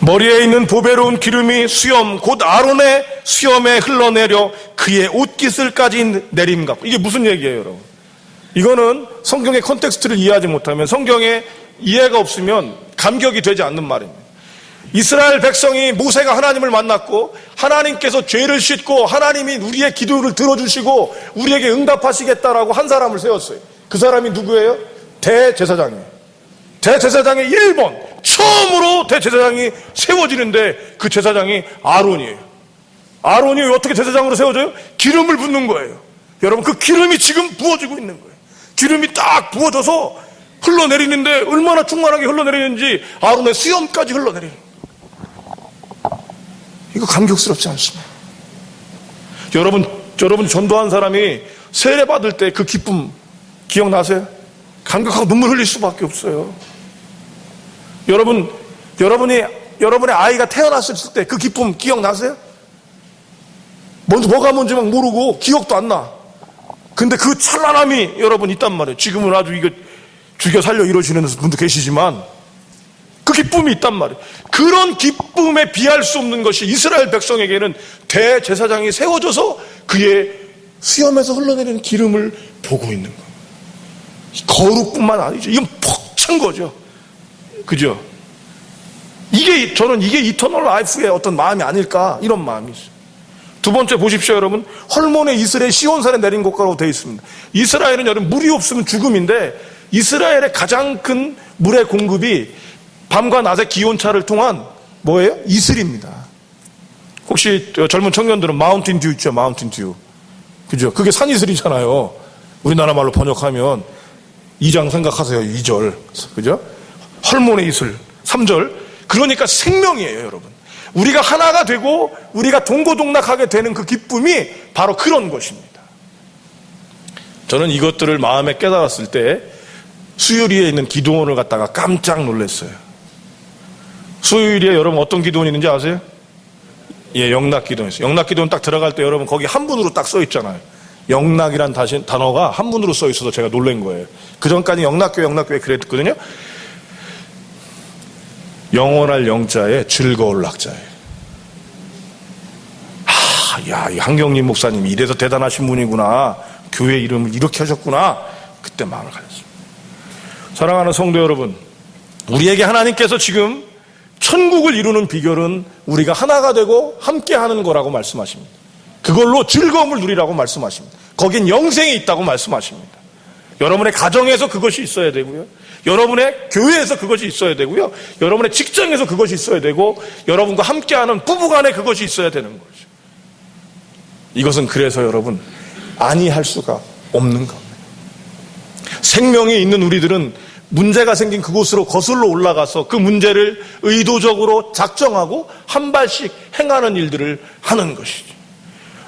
머리에 있는 보배로운 기름이 수염 곧 아론의 수염에 흘러내려 그의 옷깃을까지 내림같고. 이게 무슨 얘기예요, 여러분? 이거는 성경의 컨텍스트를 이해하지 못하면, 성경에 이해가 없으면 감격이 되지 않는 말입니다. 이스라엘 백성이 모세가 하나님을 만났고 하나님께서 죄를 씻고 하나님이 우리의 기도를 들어주시고 우리에게 응답하시겠다라고 한 사람을 세웠어요. 그 사람이 누구예요? 대제사장이에요. 대제사장의 1번 처음으로 대제사장이 세워지는데 그 제사장이 아론이에요. 아론이 어떻게 제사장으로 세워져요? 기름을 붓는 거예요. 여러분 그 기름이 지금 부어지고 있는 거예요. 기름이 딱 부어져서 흘러내리는데 얼마나 충만하게 흘러내리는지 아론의 수염까지 흘러내리는 거예요. 이거 감격스럽지 않습니까? 여러분 전도한 사람이 세례 받을 때 그 기쁨 기억나세요? 감격하고 눈물 흘릴 수밖에 없어요. 여러분의 아이가 태어났을 때 그 기쁨 기억나세요? 뭐가 뭔지 막 모르고 기억도 안 나. 근데 그 찬란함이 여러분 있단 말이에요. 지금은 아주 이거 죽여 살려 이러시는 분도 계시지만 그 기쁨이 있단 말이에요. 그런 기쁨에 비할 수 없는 것이 이스라엘 백성에게는 대제사장이 세워져서 그의 수염에서 흘러내리는 기름을 보고 있는 거예요. 거룩뿐만 아니죠. 이건 벅찬 거죠. 그죠? 저는 이게 이터널 라이프의 어떤 마음이 아닐까, 이런 마음이 있어요. 두 번째 보십시오, 여러분. 헐몬의 이스라엘 시온산에 내린 곳가라고 되어 있습니다. 이스라엘은 여러분 물이 없으면 죽음인데 이스라엘의 가장 큰 물의 공급이 밤과 낮의 기온차를 통한 뭐예요? 이슬입니다. 혹시 젊은 청년들은 마운틴 듀 있죠? 마운틴 듀. 그죠? 그게 산이슬이잖아요. 우리나라 말로 번역하면 2장 생각하세요. 2절. 그죠? 헐몬의 이슬. 3절. 그러니까 생명이에요, 여러분. 우리가 하나가 되고 우리가 동고동락하게 되는 그 기쁨이 바로 그런 것입니다. 저는 이것들을 마음에 깨달았을 때 수유리에 있는 기도원을 갖다가 깜짝 놀랐어요. 수유리에 여러분 어떤 기도원이 있는지 아세요? 예, 영락기도원 있어요. 영락기도원 딱 들어갈 때 여러분 거기 한문으로 딱 써 있잖아요. 영락이란 단어가 한문으로 써 있어서 제가 놀란 거예요. 그 전까지 영락교회 그랬거든요. 영원할 영자에 즐거울 낙자예요. 야, 이 한경림 목사님이 이래서 대단하신 분이구나. 교회 이름을 이렇게 하셨구나. 그때 마음을 가졌습니다. 사랑하는 성도 여러분, 우리에게 하나님께서 지금 천국을 이루는 비결은 우리가 하나가 되고 함께하는 거라고 말씀하십니다. 그걸로 즐거움을 누리라고 말씀하십니다. 거긴 영생이 있다고 말씀하십니다. 여러분의 가정에서 그것이 있어야 되고요. 여러분의 교회에서 그것이 있어야 되고요. 여러분의 직장에서 그것이 있어야 되고 여러분과 함께하는 부부간에 그것이 있어야 되는 거죠. 이것은 그래서 여러분 아니할 수가 없는 겁니다. 생명이 있는 우리들은 문제가 생긴 그곳으로 거슬러 올라가서 그 문제를 의도적으로 작정하고 한 발씩 행하는 일들을 하는 것이죠.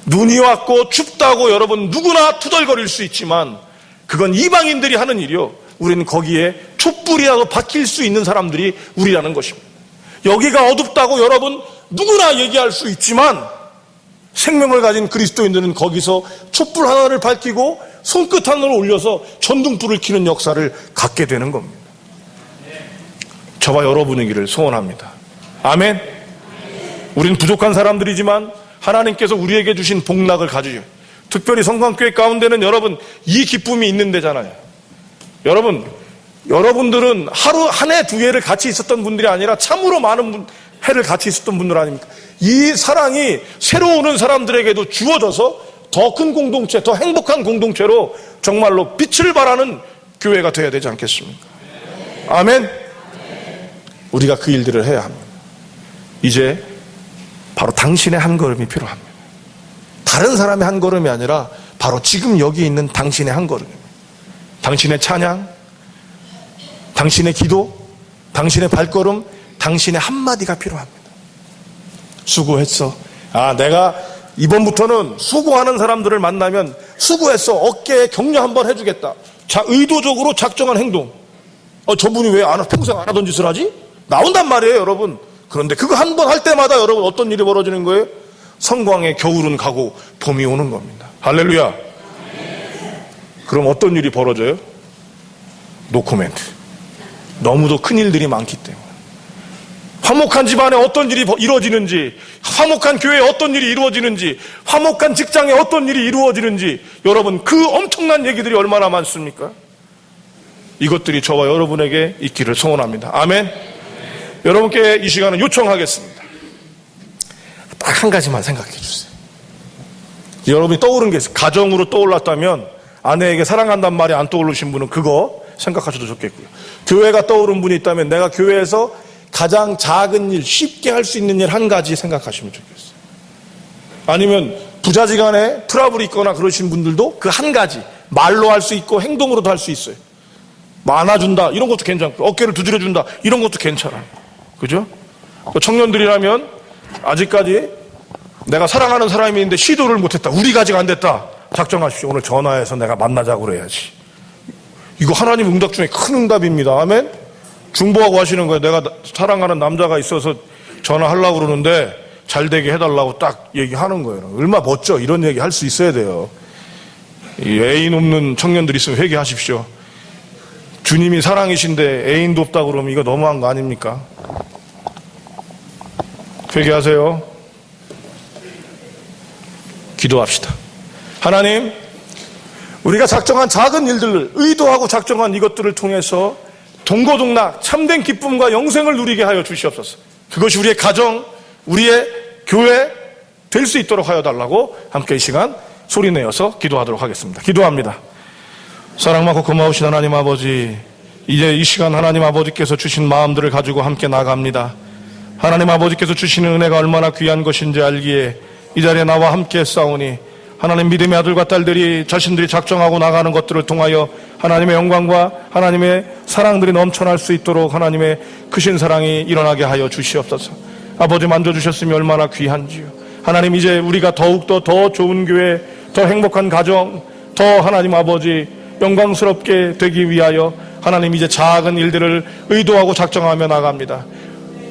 눈이 왔고 춥다고 여러분 누구나 투덜거릴 수 있지만 그건 이방인들이 하는 일이요. 우리는 거기에 촛불이라도 박힐 수 있는 사람들이 우리라는 것입니다. 여기가 어둡다고 여러분 누구나 얘기할 수 있지만 생명을 가진 그리스도인들은 거기서 촛불 하나를 밝히고 손끝 하나를 올려서 전등불을 켜는 역사를 갖게 되는 겁니다. 저와 여러분이기를 소원합니다. 아멘. 우리는 부족한 사람들이지만 하나님께서 우리에게 주신 복락을 가지죠. 특별히 성광교회 가운데는 여러분 이 기쁨이 있는 데잖아요. 여러분들은 하루 한 해 두 해를 같이 있었던 분들이 아니라 참으로 많은 해를 같이 있었던 분들 아닙니까? 이 사랑이 새로 오는 사람들에게도 주어져서 더 큰 공동체, 더 행복한 공동체로 정말로 빛을 발하는 교회가 되어야 되지 않겠습니까? 아멘. 우리가 그 일들을 해야 합니다. 이제 바로 당신의 한 걸음이 필요합니다. 다른 사람의 한 걸음이 아니라 바로 지금 여기 있는 당신의 한 걸음입니다. 당신의 찬양, 당신의 기도, 당신의 발걸음, 당신의 한마디가 필요합니다. 수고했어. 내가 이번부터는 수고하는 사람들을 만나면 수고했어. 어깨에 격려 한번 해주겠다. 의도적으로 작정한 행동. 저분이 왜 평생 안 하던 짓을 하지? 나온단 말이에요, 여러분. 그런데 그거 한 번 할 때마다 여러분 어떤 일이 벌어지는 거예요? 성광의 겨울은 가고 봄이 오는 겁니다. 할렐루야. 그럼 어떤 일이 벌어져요? 노코멘트. 너무도 큰 일들이 많기 때문에. 화목한 집안에 어떤 일이 이루어지는지, 화목한 교회에 어떤 일이 이루어지는지, 화목한 직장에 어떤 일이 이루어지는지, 여러분 그 엄청난 얘기들이 얼마나 많습니까? 이것들이 저와 여러분에게 있기를 소원합니다. 아멘. 여러분께 이 시간은 요청하겠습니다. 딱 한 가지만 생각해 주세요. 여러분이 떠오른 게 있어요. 가정으로 떠올랐다면 아내에게 사랑한다는 말이 안 떠오르신 분은 그거 생각하셔도 좋겠고요. 교회가 떠오른 분이 있다면 내가 교회에서 가장 작은 일, 쉽게 할 수 있는 일 한 가지 생각하시면 좋겠어요. 아니면 부자지간에 트러블이 있거나 그러신 분들도 그 한 가지 말로 할 수 있고 행동으로도 할 수 있어요. 뭐 안아준다 이런 것도 괜찮고 어깨를 두드려준다 이런 것도 괜찮아요. 그죠? 청년들이라면 아직까지 내가 사랑하는 사람이 있는데 시도를 못했다. 우리가 아직 안 됐다. 작정하십시오. 오늘 전화해서 내가 만나자고 그래야지. 이거 하나님 응답 중에 큰 응답입니다. 아멘. 중보하고 하시는 거예요. 내가 사랑하는 남자가 있어서 전화하려고 그러는데 잘 되게 해달라고 딱 얘기하는 거예요. 얼마나 멋져. 이런 얘기 할 수 있어야 돼요. 이 애인 없는 청년들 있으면 회개하십시오. 주님이 사랑이신데 애인도 없다 그러면 이거 너무한 거 아닙니까? 회개하세요. 기도합시다. 하나님, 우리가 작정한 작은 일들을 의도하고 작정한 이것들을 통해서 동고동락 참된 기쁨과 영생을 누리게 하여 주시옵소서. 그것이 우리의 가정, 우리의 교회, 될 수 있도록 하여 달라고 함께 이 시간 소리내어서 기도하도록 하겠습니다. 기도합니다. 사랑 많고 고마우신 하나님 아버지, 이제 이 시간 하나님 아버지께서 주신 마음들을 가지고 함께 나갑니다. 하나님 아버지께서 주시는 은혜가 얼마나 귀한 것인지 알기에 이 자리에 나와 함께 싸우니 하나님 믿음의 아들과 딸들이 자신들이 작정하고 나가는 것들을 통하여 하나님의 영광과 하나님의 사랑들이 넘쳐날 수 있도록 하나님의 크신 사랑이 일어나게 하여 주시옵소서. 아버지 만져주셨으면 얼마나 귀한지요. 하나님 이제 우리가 더욱더 더 좋은 교회, 더 행복한 가정, 더 하나님 아버지 영광스럽게 되기 위하여 하나님 이제 작은 일들을 의도하고 작정하며 나갑니다.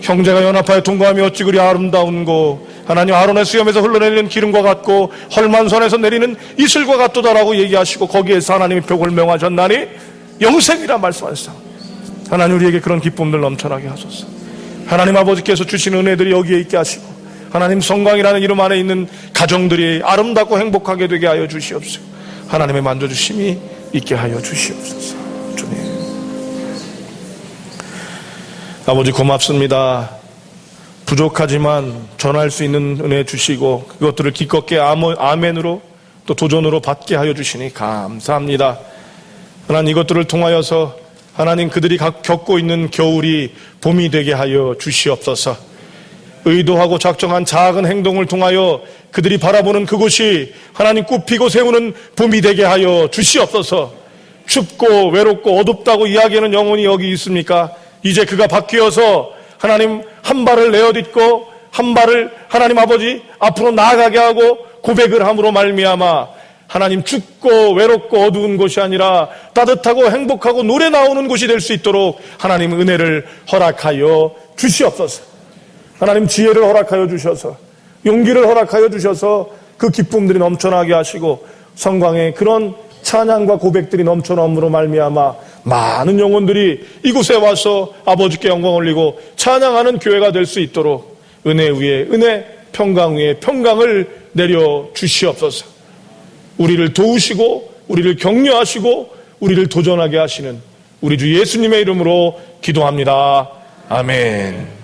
형제가 연합하여 동거하며 어찌 그리 아름다운고 하나님 아론의 수염에서 흘러내리는 기름과 같고 헐만선에서 내리는 이슬과 같도다라고 얘기하시고 거기에서 하나님이 벽을 명하셨나니 영생이라 말씀하셨습니다. 하나님 우리에게 그런 기쁨들 넘쳐나게 하소서. 하나님 아버지께서 주신 은혜들이 여기에 있게 하시고 하나님 성광이라는 이름 안에 있는 가정들이 아름답고 행복하게 되게 하여 주시옵소서. 하나님의 만져주심이 있게 하여 주시옵소서. 주님 아버지 고맙습니다. 부족하지만 전할 수 있는 은혜 주시고 그것들을 기껏게 아멘으로 또 도전으로 받게 하여 주시니 감사합니다. 하나님 이것들을 통하여서 하나님 그들이 겪고 있는 겨울이 봄이 되게 하여 주시옵소서. 의도하고 작정한 작은 행동을 통하여 그들이 바라보는 그곳이 하나님 꽃피고 세우는 봄이 되게 하여 주시옵소서. 춥고 외롭고 어둡다고 이야기하는 영혼이 여기 있습니까? 이제 그가 바뀌어서 하나님 한 발을 내어딛고 한 발을 하나님 아버지 앞으로 나아가게 하고 고백을 함으로 말미암아 하나님 춥고 외롭고 어두운 곳이 아니라 따뜻하고 행복하고 노래 나오는 곳이 될 수 있도록 하나님 은혜를 허락하여 주시옵소서. 하나님 지혜를 허락하여 주셔서 용기를 허락하여 주셔서 그 기쁨들이 넘쳐나게 하시고 성광의 그런 찬양과 고백들이 넘쳐남으로 말미암아 많은 영혼들이 이곳에 와서 아버지께 영광 올리고 찬양하는 교회가 될 수 있도록 은혜 위에 은혜, 평강 위에 평강을 내려 주시옵소서. 우리를 도우시고 우리를 격려하시고 우리를 도전하게 하시는 우리 주 예수님의 이름으로 기도합니다. 아멘.